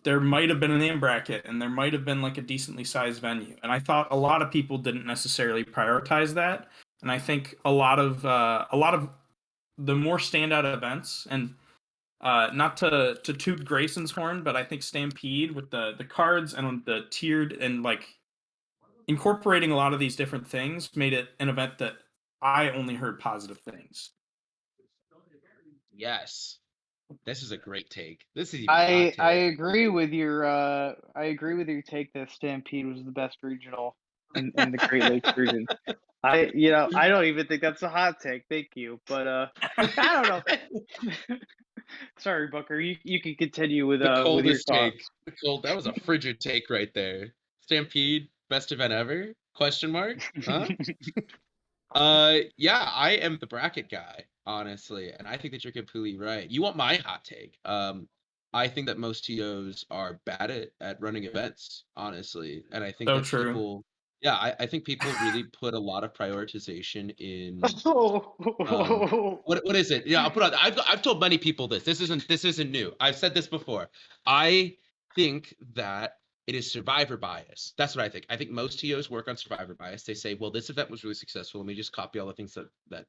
there might have been an AM bracket and there might have been like a decently sized venue. And I thought a lot of people didn't necessarily prioritize that. And I think a lot of the more standout events, and not to toot Grayson's horn, but I think Stampede with the cards and the tiered and incorporating a lot of these different things made it an event that I only heard positive things. Yes. This is a great take. This is even a hot take. I agree with your take that Stampede was the best regional in the Great Lakes region. I don't even think that's a hot take. Thank you, but I don't know. Sorry, Booker. You can continue with The your coldest take. thoughts. That was a frigid take right there. Stampede, best event ever? Question mark? Huh? Yeah, I am the bracket guy, honestly, and I think that you're completely right. You want my hot take? I think that most TOs are bad at running events, honestly, and I think So that true. people, yeah, I think people really put a lot of prioritization in. What is it? Yeah, I'll put on. I've told many people this. This isn't new. I've said this before. I think that it is survivor bias. That's what I think. I think most TOs work on survivor bias. They say, well, this event was really successful. Let me just copy all the things that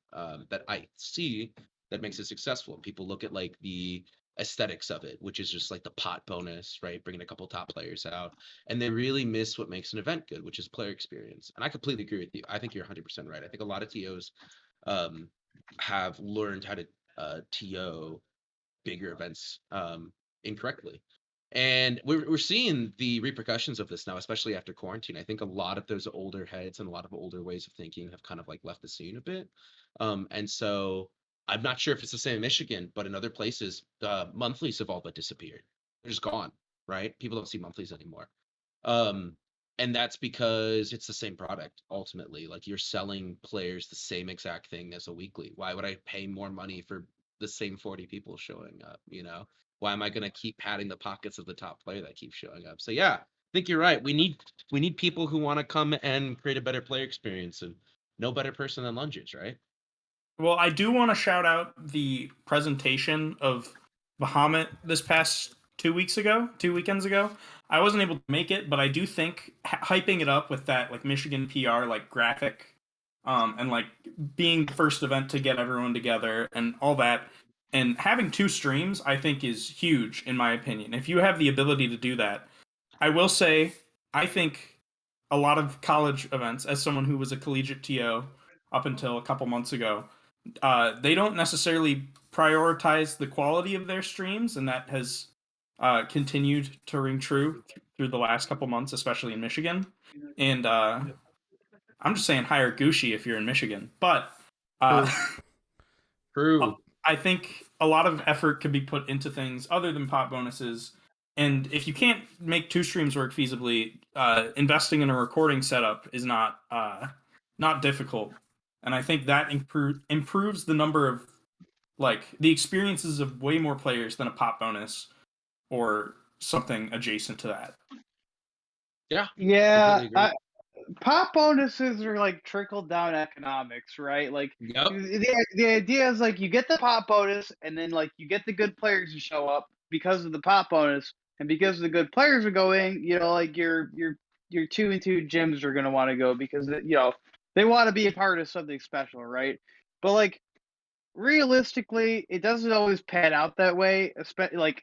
I see that makes it successful. And people look at like the aesthetics of it, which is just like the pot bonus, right? Bringing a couple top players out. And they really miss what makes an event good, which is player experience. And I completely agree with you. I think you're 100% right. I think a lot of TOs have learned how to TO bigger events incorrectly. And we're seeing the repercussions of this now, especially after quarantine. I think a lot of those older heads and a lot of older ways of thinking have kind of like left the scene a bit. And so I'm not sure if it's the same in Michigan, but in other places, monthlies have all but disappeared. They're just gone, right? People don't see monthlies anymore. Um, and that's because it's the same product ultimately. Like you're selling players the same exact thing as a weekly. Why would I pay more money for the same 40 people showing up, Why am I going to keep padding the pockets of the top player that keeps showing up? So yeah, think you're right. We need people who want to come and create a better player experience, and no better person than Lunges, right? Well, I do want to shout out the presentation of Bahamut this past 2 weekends ago. I wasn't able to make it, but I do think hyping it up with that like Michigan PR like graphic, and like being the first event to get everyone together and all that, and having 2 streams, I think is huge in my opinion. If you have the ability to do that, I will say I think a lot of college events, as someone who was a collegiate TO up until a couple months ago, they don't necessarily prioritize the quality of their streams, and that has continued to ring true through the last couple months, especially in Michigan. And I'm just saying, hire Gucci if you're in Michigan. But uh, True. I think a lot of effort can be put into things other than pot bonuses. And if you can't make 2 streams work feasibly, investing in a recording setup is not difficult. And I think that improves the number of like the experiences of way more players than a pot bonus or something adjacent to that. Yeah. Yeah, Completely agree. pop bonuses are like trickle down economics, right? Like Yep. the idea is like you get the pop bonus, and then like you get the good players to show up because of the pop bonus, and because the good players are going, like your 2-and-2 gyms are gonna want to go because they want to be a part of something special, right? But like realistically, it doesn't always pan out that way. Especially like,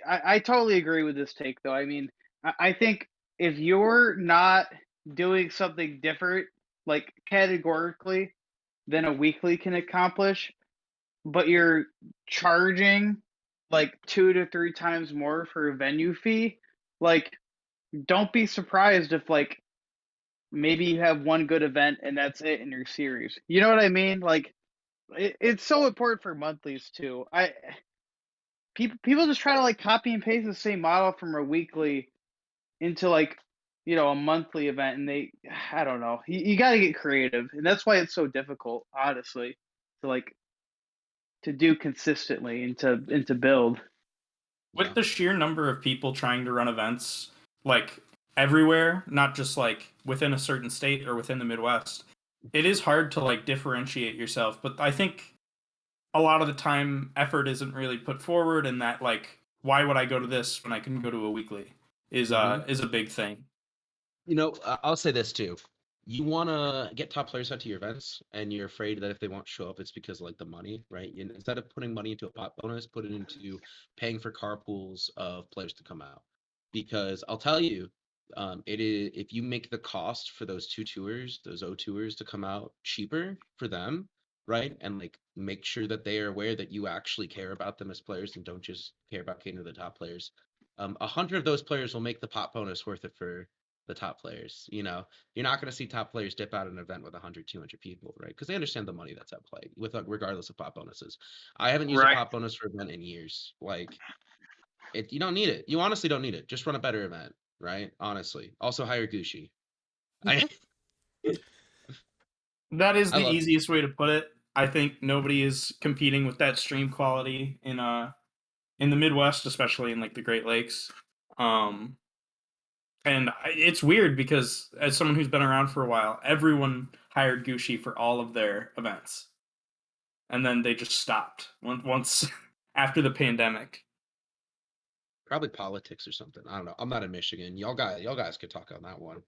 I totally agree with this take though. I mean, I think if you're not doing something different, like categorically, than a weekly can accomplish, but you're charging like 2 to 3 times more for a venue fee, like don't be surprised if like maybe you have one good event and that's it in your series. You know what I mean? Like it's so important for monthlies too. People just try to like copy and paste the same model from a weekly into like a monthly event, and I don't know. You got to get creative, and that's why it's so difficult, honestly, to like to do consistently and to build. With Yeah. the sheer number of people trying to run events like everywhere, not just like within a certain state or within the Midwest, it is hard to like differentiate yourself. But I think a lot of the time effort isn't really put forward, and that like why would I go to this when I can go to a weekly is a big thing. I'll say this too. You want to get top players out to your events, and you're afraid that if they won't show up, it's because of, like the money, right? Instead of putting money into a pot bonus, put it into paying for carpools of players to come out. Because I'll tell you, it is if you make the cost for those 2 tours, those O tours to come out cheaper for them, right? And like make sure that they are aware that you actually care about them as players and don't just care about catering to the top players. 100 of those players will make the pot bonus worth it for the top players. You're not going to see top players dip out an event with 100, 200 people, right? Because they understand the money that's at play, with regardless of pop bonuses. I haven't used a Right. pop bonus for an event in years. Like, you don't need it. You honestly don't need it. Just run a better event, right? Honestly. Also hire Gucci. I That is I the love. easiest way to put it. I think nobody is competing with that stream quality in the Midwest, especially in like the Great Lakes. Um, and it's weird because as someone who's been around for a while, everyone hired Gucci for all of their events, and then they just stopped once after the pandemic. Probably politics or something. I don't know. I'm not in Michigan. Y'all guys could talk on that one.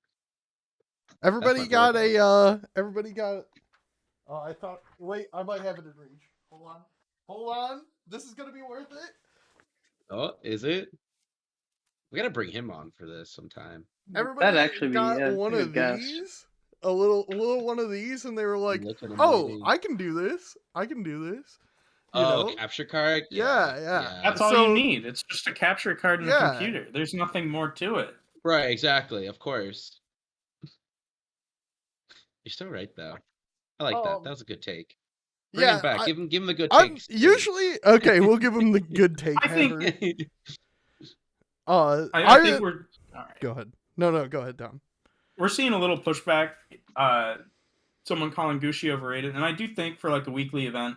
Everybody my got boy, everybody got. Oh, I thought. Wait, I might have it in reach. Hold on. This is gonna be worth it. Oh, is it? We gotta bring him on for this sometime. That'd Everybody actually be got that's a one good of guess. these, a little one of these, and they were like, Look at him "Oh, waiting. I can do this. I can do this." Oh, capture card? Yeah. Yeah. That's all you need. It's just a capture card and a Yeah. computer. There's nothing more to it. Right, exactly. Of course. You're still right though. I like that. That was a good take. Bring him back. Give him the good I'm takes. usually okay. We'll give him the good take. I think- I think we're all right. Go ahead. No, go ahead, Tom. We're seeing a little pushback. Someone calling Gucci overrated, and I do think for like a weekly event,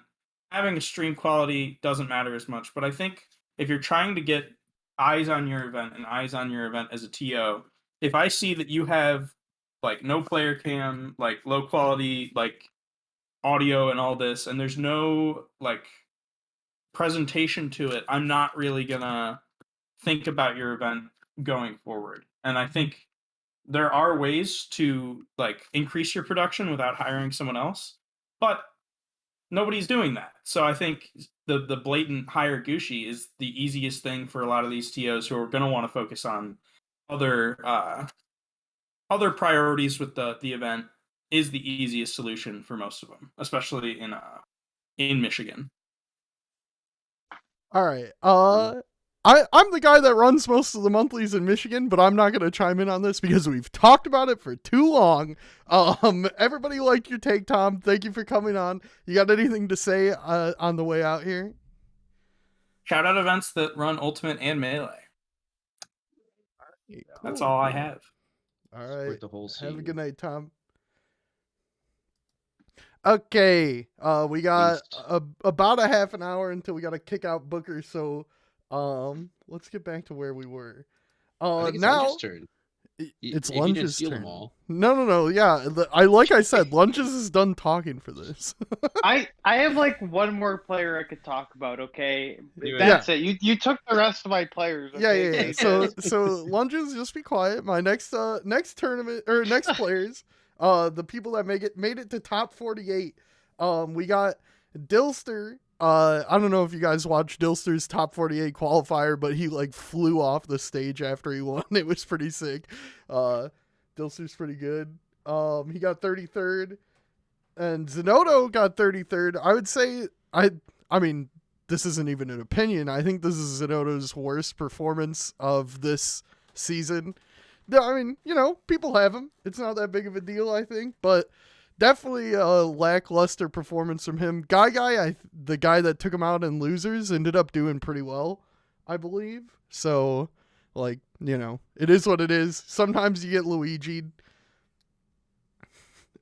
having a stream quality doesn't matter as much. But I think if you're trying to get eyes on your event and eyes on your event as a TO. If I see that you have like no player cam, like low quality, like audio and all this, and there's no like presentation to it, I'm not really gonna think about your event going forward. And I think there are ways to like increase your production without hiring someone else, but nobody's doing that. So I think the blatant hire Gucci is the easiest thing for a lot of these TOs who are going to want to focus on other other priorities with the event. Is the easiest solution for most of them, especially in Michigan. All right. I'm the guy that runs most of the monthlies in Michigan, but I'm not going to chime in on this because we've talked about it for too long. Everybody liked your take, Tom. Thank you for coming on. You got anything to say on the way out here? Shout out events that run Ultimate and Melee. Cool. That's all I have. All right. The whole Have a scene. good night, Tom. Okay, we got about a half an hour until we got to kick out Booker, so let's get back to where we were. I think it's Now Lunch's turn. it's If you didn't Lunch's steal turn. them all. No, yeah, like I said, Lunches is done talking for this. I have like one more player I could talk about. Okay, Do it. that's it. You took the rest of my players. Yeah. Okay? So Lunges, just be quiet. My next tournament or next players, the people that made it to top 48. We got Dilster. I don't know if you guys watched Dilster's top 48 qualifier, but he like flew off the stage after he won. It was pretty sick. Dilster's pretty good. He got 33rd, and Zenodo got 33rd. I would say I mean, this isn't even an opinion. I think this is Zenodo's worst performance of this season. I mean, people have him. It's not that big of a deal, I think, but definitely a lackluster performance from him. The guy that took him out in losers, ended up doing pretty well, I believe. So, like, it is what it is. Sometimes you get Luigi.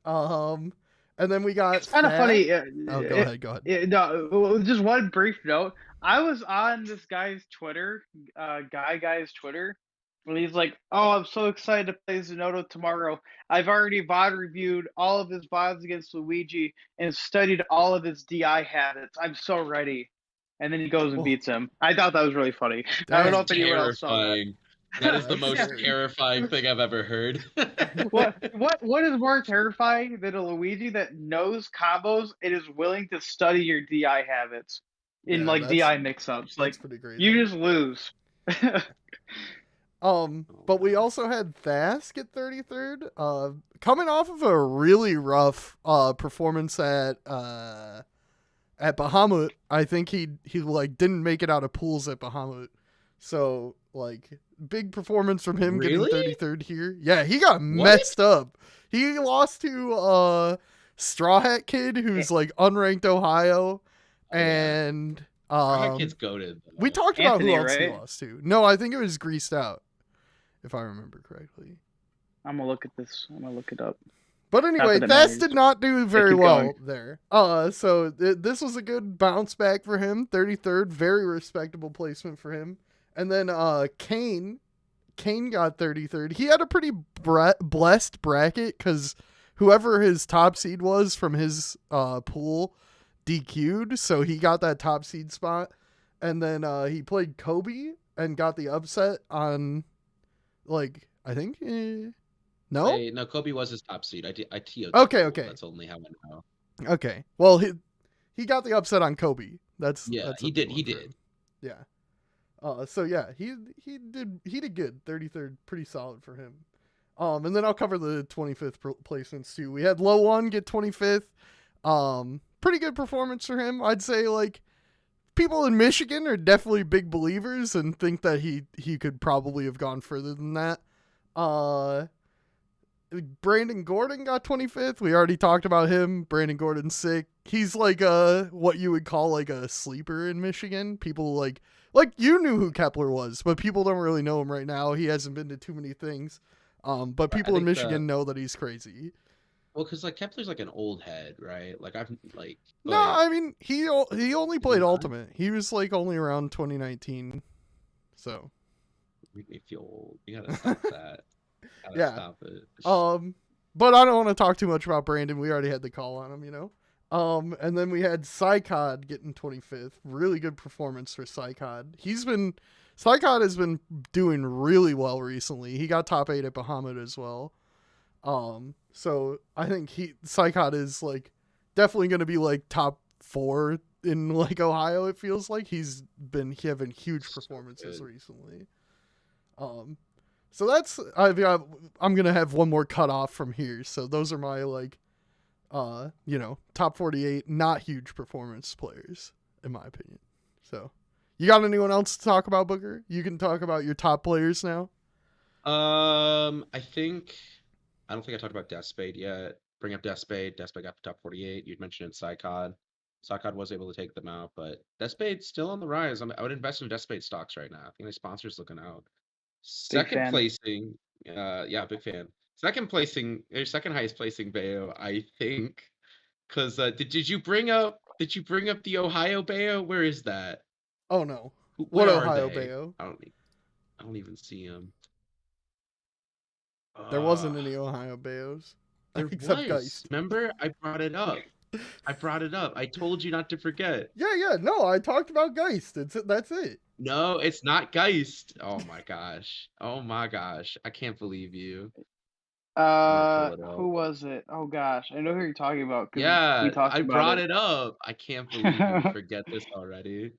And then we got. It's kind of funny. Oh, go ahead. No, just one brief note. I was on this guy's Twitter, guy's Twitter, and he's like, "Oh, I'm so excited to play Zenodo tomorrow. I've already VOD reviewed all of his VODs against Luigi and studied all of his DI habits. I'm so ready." And then he goes and beats him. I thought that was really funny. I don't know if anyone else saw that. That is the most terrifying thing I've ever heard. What is more terrifying than a Luigi that knows combos and is willing to study your DI habits in DI mix-ups? Like, pretty great. You just lose. But we also had Thask at 33rd, coming off of a really rough performance at Bahamut. I think he like didn't make it out of pools at Bahamut. So like big performance from him getting 33rd here. Yeah, he got messed up. He lost to Straw Hat Kid, who's like unranked Ohio, and Straw Hat Kid's goated. We talked about who else he lost to. No, I think it was Greased Out, if I remember correctly. I'm gonna look at this. I'm gonna look it up. But anyway, Thess did not do very well there. So this was a good bounce back for him. 33rd, very respectable placement for him. And then Kane got 33rd. He had a pretty blessed bracket because whoever his top seed was from his pool DQ'd, so he got that top seed spot. And then he played Kobe and got the upset on, like, I think... No? No, Kobe was his top seed. I TO'd. Okay. That's only how I know. Okay. Well, he got the upset on Kobe. That's he did. Yeah. So yeah, he did good. 33rd, pretty solid for him. And then I'll cover the 25th placements too. We had Low One get 25th. Pretty good performance for him. I'd say like people in Michigan are definitely big believers and think that he could probably have gone further than that. Brandon Gordon got 25th. We already talked about him. Brandon Gordon's sick. He's like what you would call like a sleeper in Michigan. People like you knew who Kepler was, but people don't really know him right now. He hasn't been to too many things. But people in Michigan know that he's crazy. Well, because like Kepler's like an old head, right? Like I've like. No, I mean he only played Ultimate. He was like only around 2019. So Make me feel old. You gotta stop that. Gotta Yeah. stop it. But I don't want to talk too much about Brandon. We already had the call on him, you know. And then we had Psychod getting 25th. Really good performance for Psychod. Psychod has been doing really well recently. He got top 8 at Bahamut as well. So I think Psychod is like definitely going to be like top 4 in like Ohio. It feels like he's been having huge performances recently. So that's I'm gonna have one more cut off from here. So those are my like, top 48 not huge performance players in my opinion. So, you got anyone else to talk about, Booker? You can talk about your top players now. I don't think I talked about Deathspade yet. Bring up Deathspade. Deathspade got to top 48. You'd mentioned Psychod. Psychod was able to take them out, but Deathspade's still on the rise. I would invest in Deathspade stocks right now. I think the sponsor's looking out. Second placing, big fan. Second placing, or second highest placing Bayo, I think, because did you bring up the Ohio Bayo? Where is that? Oh no, Where what are Ohio they? Bayo? I don't even see him. There wasn't any Ohio Bayos. There except was. Geist. Remember, I brought it up. I told you not to forget. Yeah. No, I talked about Geist. That's it. No, it's not Geist. Oh my gosh. I can't believe you. Who was it? Oh gosh, I know who you're talking about. Yeah, we talked I about brought it up. I can't believe you would forget this already.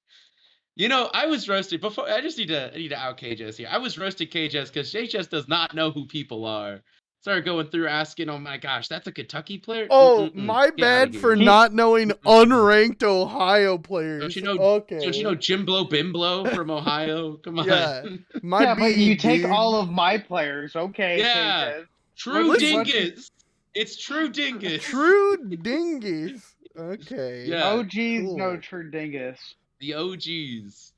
You know, I was roasted before. I need to out KJS here. I was roasting KJS because JJS does not know who people are. Started going through asking, oh my gosh, that's a Kentucky player? Oh, my Get outta bad here. for not knowing unranked Ohio players. Don't you know? Okay. Don't you know Jimblo Bimblo from Ohio? Come on. Yeah, but you take all of my players, okay? Yeah, KJ. True What- Dingus. It's True Dingus. True Dingus. Okay. Yeah. OGs cool. no True Dingus. The OGs.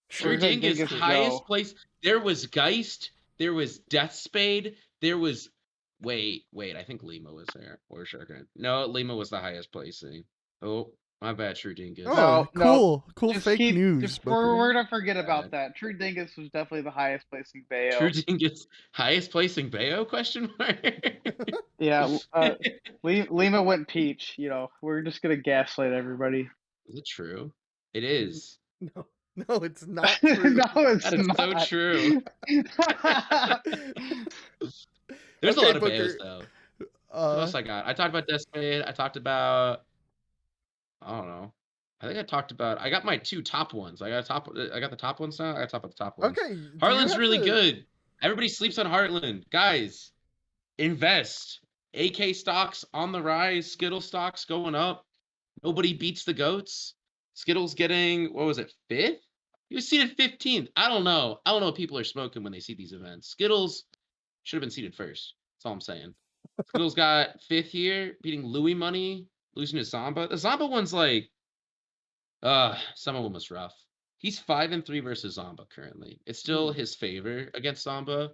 Sure. True Dingus, Dingus highest go. place. There was Geist. There was Deathspade. There was. Wait. I think Lima was there. Or Sugar. No, Lima was the highest placing. Oh, my bad, True Dingus. Oh, No, cool Just fake news. we're gonna forget about Bad. that. True Dingus was definitely the highest placing Bayo. True Dingus, highest placing Bayo? Question mark. Yeah, Lima went peach. You know, we're just gonna gaslight everybody. Is it true? It is. No, it's not true. No, it's That is not. so true. There's Okay, a lot of Booker. Bayos though. What else I got? I talked about Deathspade. I talked about. I don't know. I got my 2 top ones. I got the top ones now. I got top of the top ones. Okay. do you Heartland's have really to- good. Everybody sleeps on Heartland. Guys, invest. AK stocks on the rise. Skittle stocks going up. Nobody beats the goats. Skittle's getting, what was it, 5th? He was seated 15th. I don't know what people are smoking when they see these events. Skittles should have been seated first. That's all I'm saying. Skittles got 5th here, beating Louis Money, losing to Zamba. The Zamba one's like, some of them was rough. He's 5-3 versus Zamba currently. It's still his favor against Zamba.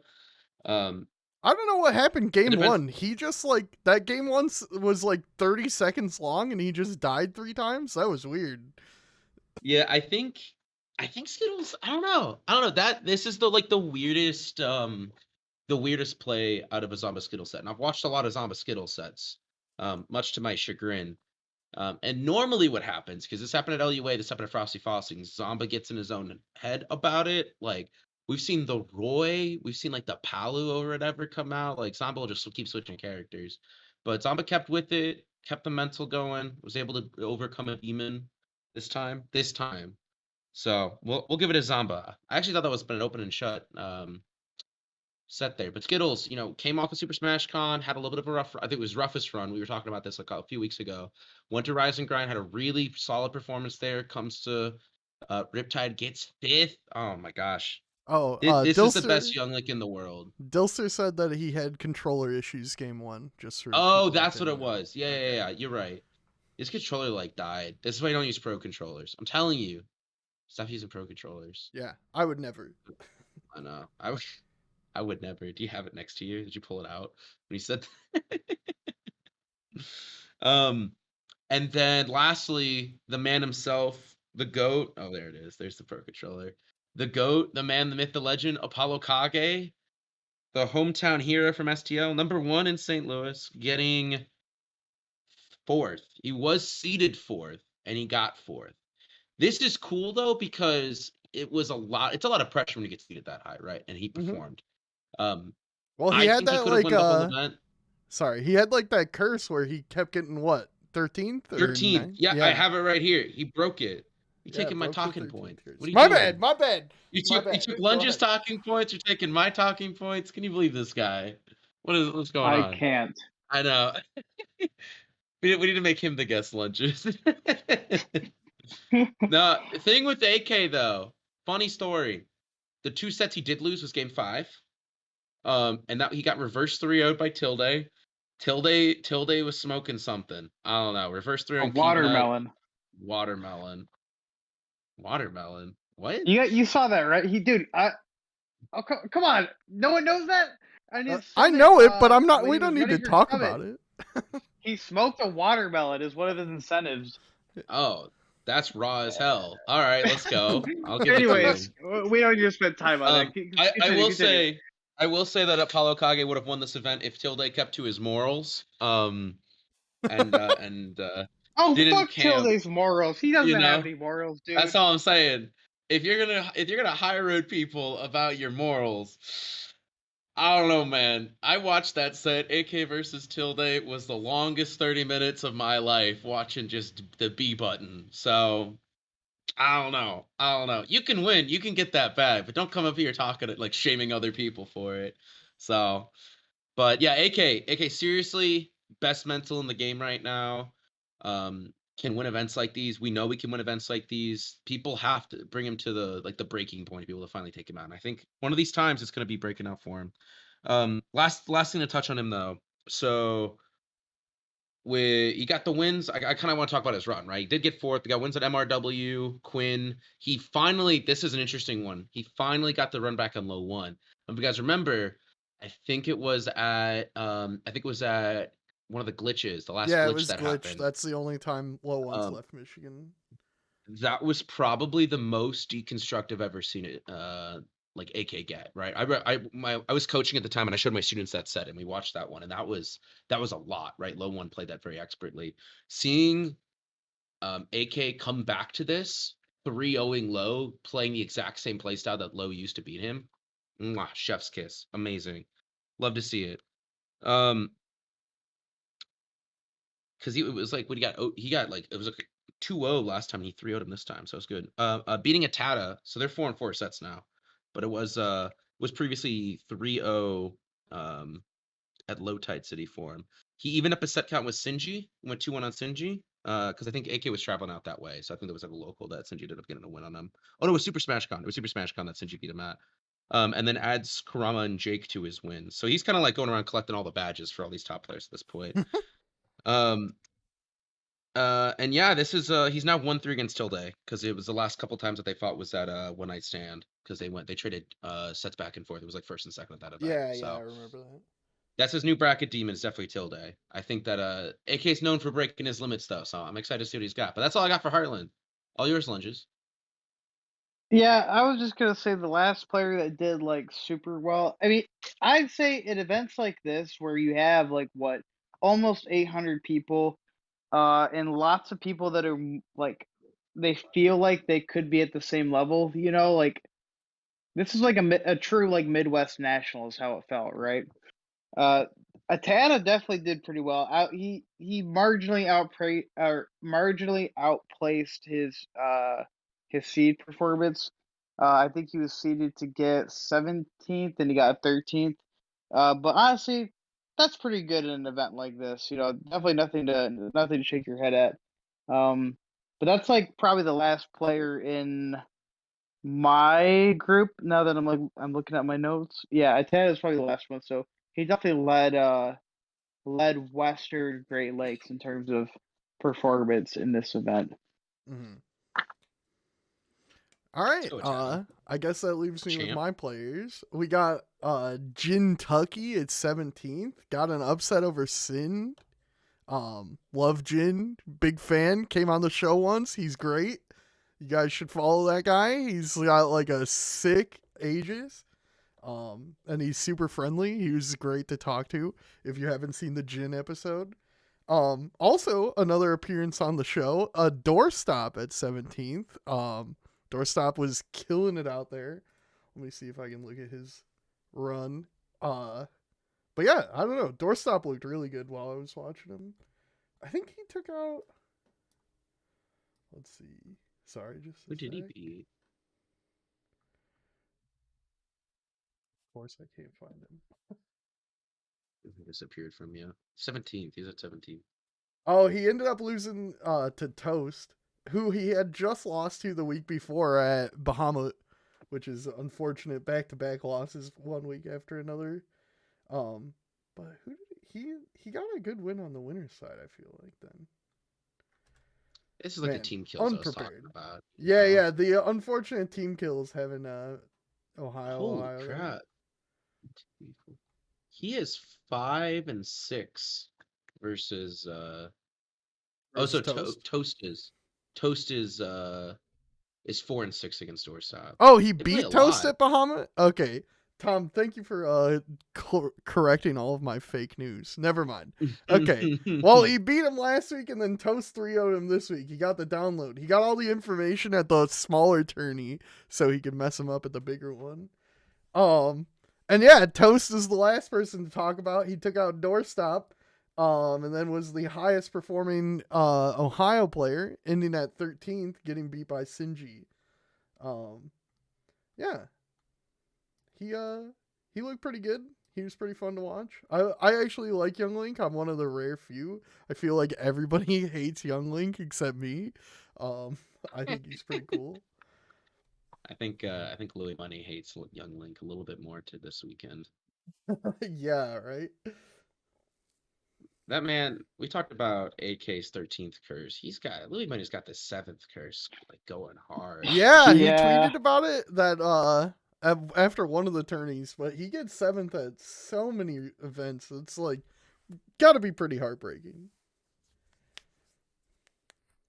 I don't know what happened game depends- 1. He just like that game 1 was like 30 seconds long and he just died 3 times. That was weird. Yeah, I think Skittles. I don't know. That this is the weirdest play out of a Zamba Skittle set. And I've watched a lot of Zamba Skittle sets, much to my chagrin. And normally what happens, because this happened at LUA, this happened at Frosty Fossing, Zamba gets in his own head about it. Like, we've seen the Roy, we've seen like the Palu or whatever come out. Like, Zamba will just keep switching characters. But Zamba kept with it, kept the mental going, was able to overcome a demon this time. So we'll give it a Zamba. I actually thought that was been an open and shut set there. But Skittles, came off of Super Smash Con, had a little bit of a rough, I think it was roughest run. We were talking about this like a few weeks ago. Went to Rise and Grind, had a really solid performance there. Comes to Riptide, gets 5th. Oh my gosh. Oh, This is the best Young Link in the world. Dilster said that he had controller issues game 1. Just for Oh, that's what it was. Yeah. You're right. His controller died. This is why you don't use pro controllers. I'm telling you. Stop using pro controllers. Yeah, I would never. I know. I would never. Do you have it next to you? Did you pull it out when you said that? And then lastly, the man himself, the GOAT. Oh, there it is. There's the pro controller. the GOAT, the man, the myth, the legend, Apollo Kage, the hometown hero from STL, number 1 in St. Louis, getting 4th. He was seeded 4th, and he got 4th. This is cool though because it's a lot of pressure when you get seated that high, right? And he performed. Well, he I had think he that could have like won the whole event. Sorry, he had like that curse where he kept getting what 13th or 13th. 9th? Yeah, I have it right here. He broke it. You're taking my broke the talking 13th points. curse. What are you My doing? bad. My bad. You My took bad. Go Lunge's ahead. talking points. You're taking my talking points. Can you believe this guy? What's going I on? can't. I know. We need to make him the guest Lunges. No, the thing with AK though, funny story. The 2 sets he did lose was game 5. And that he got reverse 3-0'd by Tilde. Tilde was smoking something. I don't know. Reverse 3 A on Peanut. watermelon. Watermelon. What? You saw that, right? Come on. No one knows that? And his I summit, know it, but I'm not. when We he was don't need to running for talk summit, about it. he smoked a watermelon as one of his incentives. Oh, that's raw as hell. All right, let's go. I'll give it to Anyways, him. we don't need to spend time on that. I will say that Apollo Kage would have won this event if Tilde kept to his morals. And Oh, didn't fuck camp. Tilde's morals. He doesn't You know? have any morals, dude. That's all I'm saying. If you're gonna high road people about your morals, I don't know, man. I watched that set. AK versus Tilde was the longest 30 minutes of my life watching just the B button. So I don't know. You can win. You can get that bag, but don't come up here talking like shaming other people for it. So, but yeah, AK seriously best mental in the game right now. Can win events like these. We know we can win events like these. People have to bring him to the breaking point to be able to finally take him out. And I think one of these times it's going to be breaking out for him. Last thing to touch on him though. So he got the wins. I kind of want to talk about his run, right? He did get 4th. He got wins at MRW, Quinn. This is an interesting one. He finally got the run back on low 1. If you guys remember, I think it was at one of the glitches, the last glitch it was that glitch. happened. That's the only time low 1's left Michigan. That was probably the most deconstruct I've ever seen it like AK get, right? I was coaching at the time and I showed my students that set and we watched that one and that was a lot, right? Low 1 played that very expertly. Seeing AK come back to this 3-0ing low, playing the exact same play style that low used to beat him. Mwah, chef's kiss. Amazing. Love to see it. Because it was like when he got like it was like 2-0 last time and he 3-0'd him this time, so it's good. Beating Atada, so they're 4-4 sets now, but it was previously 3-0 at Low Tide City for him. He evened up his set count with Sinji, went 2-1 on Sinji, because I think AK was traveling out that way, so I think there was like a local that Sinji ended up getting a win on him. Oh no, it was Super Smash Con. It was Super Smash Con that Sinji beat him at. And then adds Kurama and Jake to his wins. So he's kind of like going around collecting all the badges for all these top players at this point. And yeah, this is he's now 1-3 against Tilde because it was the last couple times that they fought was that one night stand because they traded sets back and forth. It was like 1st and 2nd at that event. Yeah, I remember that. That's his new bracket demon. Is definitely Tilde. I think that AK is known for breaking his limits though, so I'm excited to see what he's got. But that's all I got for Heartland. All yours, Lunges. Yeah, I was just gonna say the last player that did like super well. I mean, I'd say in events like this where you have like almost 800 people, and lots of people that are like they feel like they could be at the same level. Like this is like a true like Midwest National is how it felt, right? Atana definitely did pretty well. He marginally outplaced his seed performance. I think he was seeded to get 17th and he got 13th. But honestly, that's pretty good in an event like this. Definitely nothing to shake your head at. But that's like probably the last player in my group. Now that I'm looking at my notes. Yeah, Atana is probably the last one. So he definitely led Western Great Lakes in terms of performance in this event. Mm-hmm. All right. I guess that leaves me with my players. We got Jin Tucky at 17th. Got an upset over Sin. Love Jin. Big fan. Came on the show once. He's great. You guys should follow that guy. He's got like a sick Aegis. And he's super friendly. He was great to talk to if you haven't seen the Jin episode. Also another appearance on the show, a doorstop at 17th. Doorstop was killing it out there. Let me see if I can look at his run. But yeah, I don't know. Doorstop looked really good while I was watching him. I think he took out. Let's see. Sorry, just a Who did he sec. beat? Of course, I can't find him. He disappeared from you. 17th. He's at 17th. Oh, he ended up losing to Toast, who he had just lost to the week before at Bahamut, which is unfortunate. Back-to-back losses one week after another. But who did he got a good win on the winner's side, I feel like then. This is like the Man, team kills unprepared. I was talking about. Yeah, the unfortunate team kills having Ohio. Holy crap. He is 5-6 versus versus Toast. Toast is 4-6 against Doorstop. Oh, he They play beat a Toast lot. at Bahamut? Okay. Tom, thank you for correcting all of my fake news. Never mind. Okay. Well, he beat him last week and then Toast 3-0'd him this week. He got the download. He got all the information at the smaller tourney so he could mess him up at the bigger one. And yeah, Toast is the last person to talk about. He took out Doorstop, and then was the highest performing Ohio player, ending at 13th, getting beat by Sinji. Yeah. He looked pretty good. He was pretty fun to watch. I actually like Young Link. I'm one of the rare few. I feel like everybody hates Young Link except me. I think he's pretty cool. I think Louis Money hates Young Link a little bit more to this weekend. Yeah, right. That man, we talked about AK's 13th curse. Louis Money's got the 7th curse like going hard. Yeah, he Yeah. tweeted about it that after one of the tourneys, but he gets 7th at so many events. It's like gotta be pretty heartbreaking.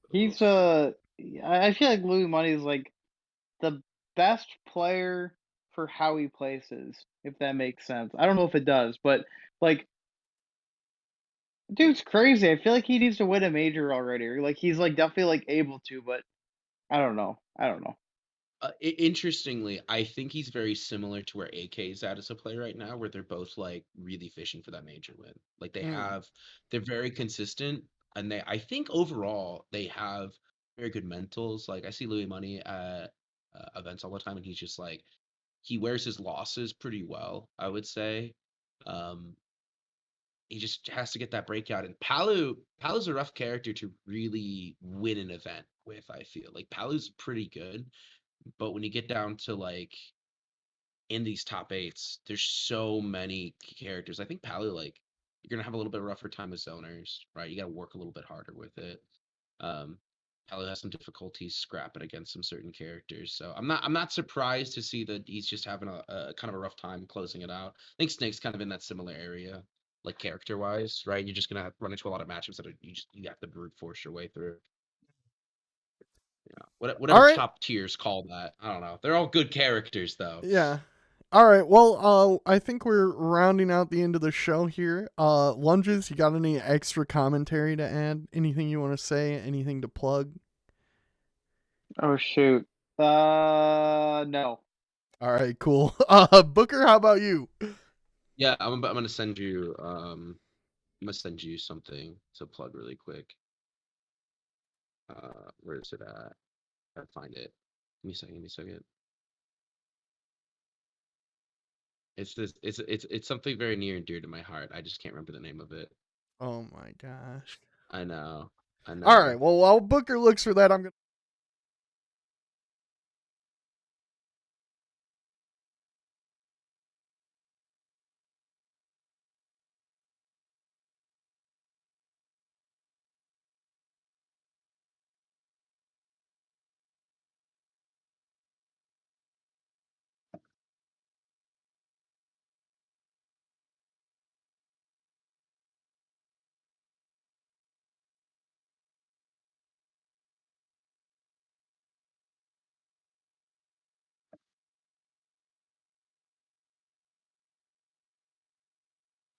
He's I feel like Louis Money is like the best player for how he places, if that makes sense. I don't know if it does, but like, dude's crazy. I feel like he needs to win a major already. Or like he's like definitely like able to, but I don't know. I don't know. Interestingly, I think he's very similar to where AK is at as a player right now, where they're both like really fishing for that major win. Like they're very consistent, and I think overall they have very good mentals. Like I see Louis Money at events all the time, and he's just like he wears his losses pretty well, I would say. Um, he just has to get that breakout. And Palu's a rough character to really win an event with. I feel like Palu's pretty good, but when you get down to like in these top eights, there's so many characters. I think Palu, like, you're gonna have a little bit rougher time with zoners, right? You gotta work a little bit harder with it. Um, Palu has some difficulties scrapping against some certain characters, so I'm not surprised to see that he's just having a kind of a rough time closing it out. I think Snake's kind of in that similar area, like character wise, right? You're just gonna run into a lot of matchups that you have to brute force your way through. All Whatever right. top tiers call that. I don't know. They're all good characters though. Yeah. All right. Well, I think we're rounding out the end of the show here. Lunges, you got any extra commentary to add? Anything you want to say? Anything to plug? Oh shoot. No. All right, cool. Booker, how about you? Yeah, I'm gonna send you something to plug really quick. Where is it at? I find it. Give me a second. It's something very near and dear to my heart. I just can't remember the name of it. Oh my gosh. I know. All right. Well, while Booker looks for that, I'm gonna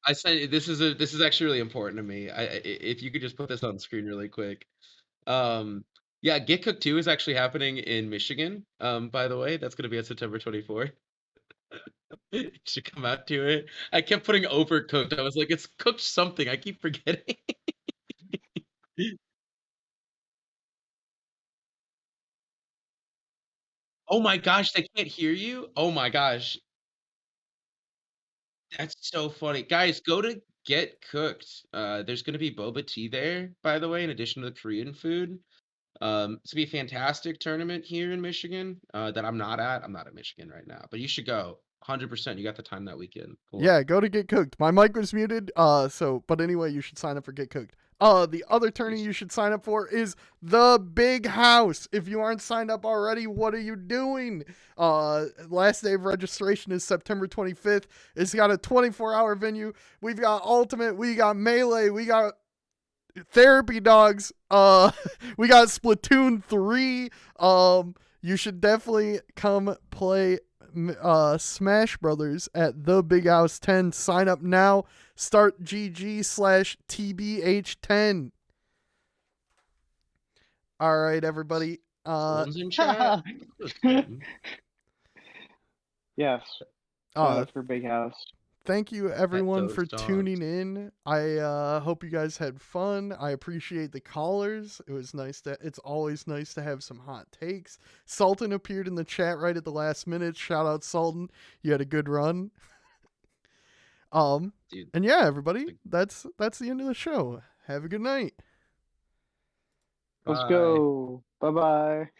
I said this is actually really important to me. If you could just put this on screen really quick. Yeah, Get Cooked 2 is actually happening in Michigan. By the way, that's gonna be on September 24th. You should come out to it. I kept putting overcooked. I was like, it's cooked something. I keep forgetting. Oh my gosh, they can't hear you? Oh my gosh. That's so funny. Guys, go to Get Cooked. There's gonna be boba tea there, by the way, in addition to the Korean food. It's gonna be a fantastic tournament here in Michigan. That I'm not at. I'm not at Michigan right now, but you should go. 100%. You got the time that weekend. Cool. Yeah, go to Get Cooked. My mic was muted. But anyway, you should sign up for Get Cooked. The other tourney you should sign up for is the Big House. If you aren't signed up already, what are you doing? Last day of registration is September 25th. It's got a 24-hour venue. We've got Ultimate, we got Melee, we got Therapy Dogs. We got Splatoon 3. You should definitely come play Smash Brothers at the Big House 10. Sign up now. Start GG/TBH10. All right, everybody. Someone's in chat. Yes. For Big House. Thank you, everyone, those for dogs. tuning in. I hope you guys had fun. I appreciate the callers. It was nice it's always nice to have some hot takes. Sultan appeared in the chat right at the last minute. Shout out, Sultan. You had a good run. Dude, and yeah, everybody, that's the end of the show. Have a good night. Let's go. Bye-bye.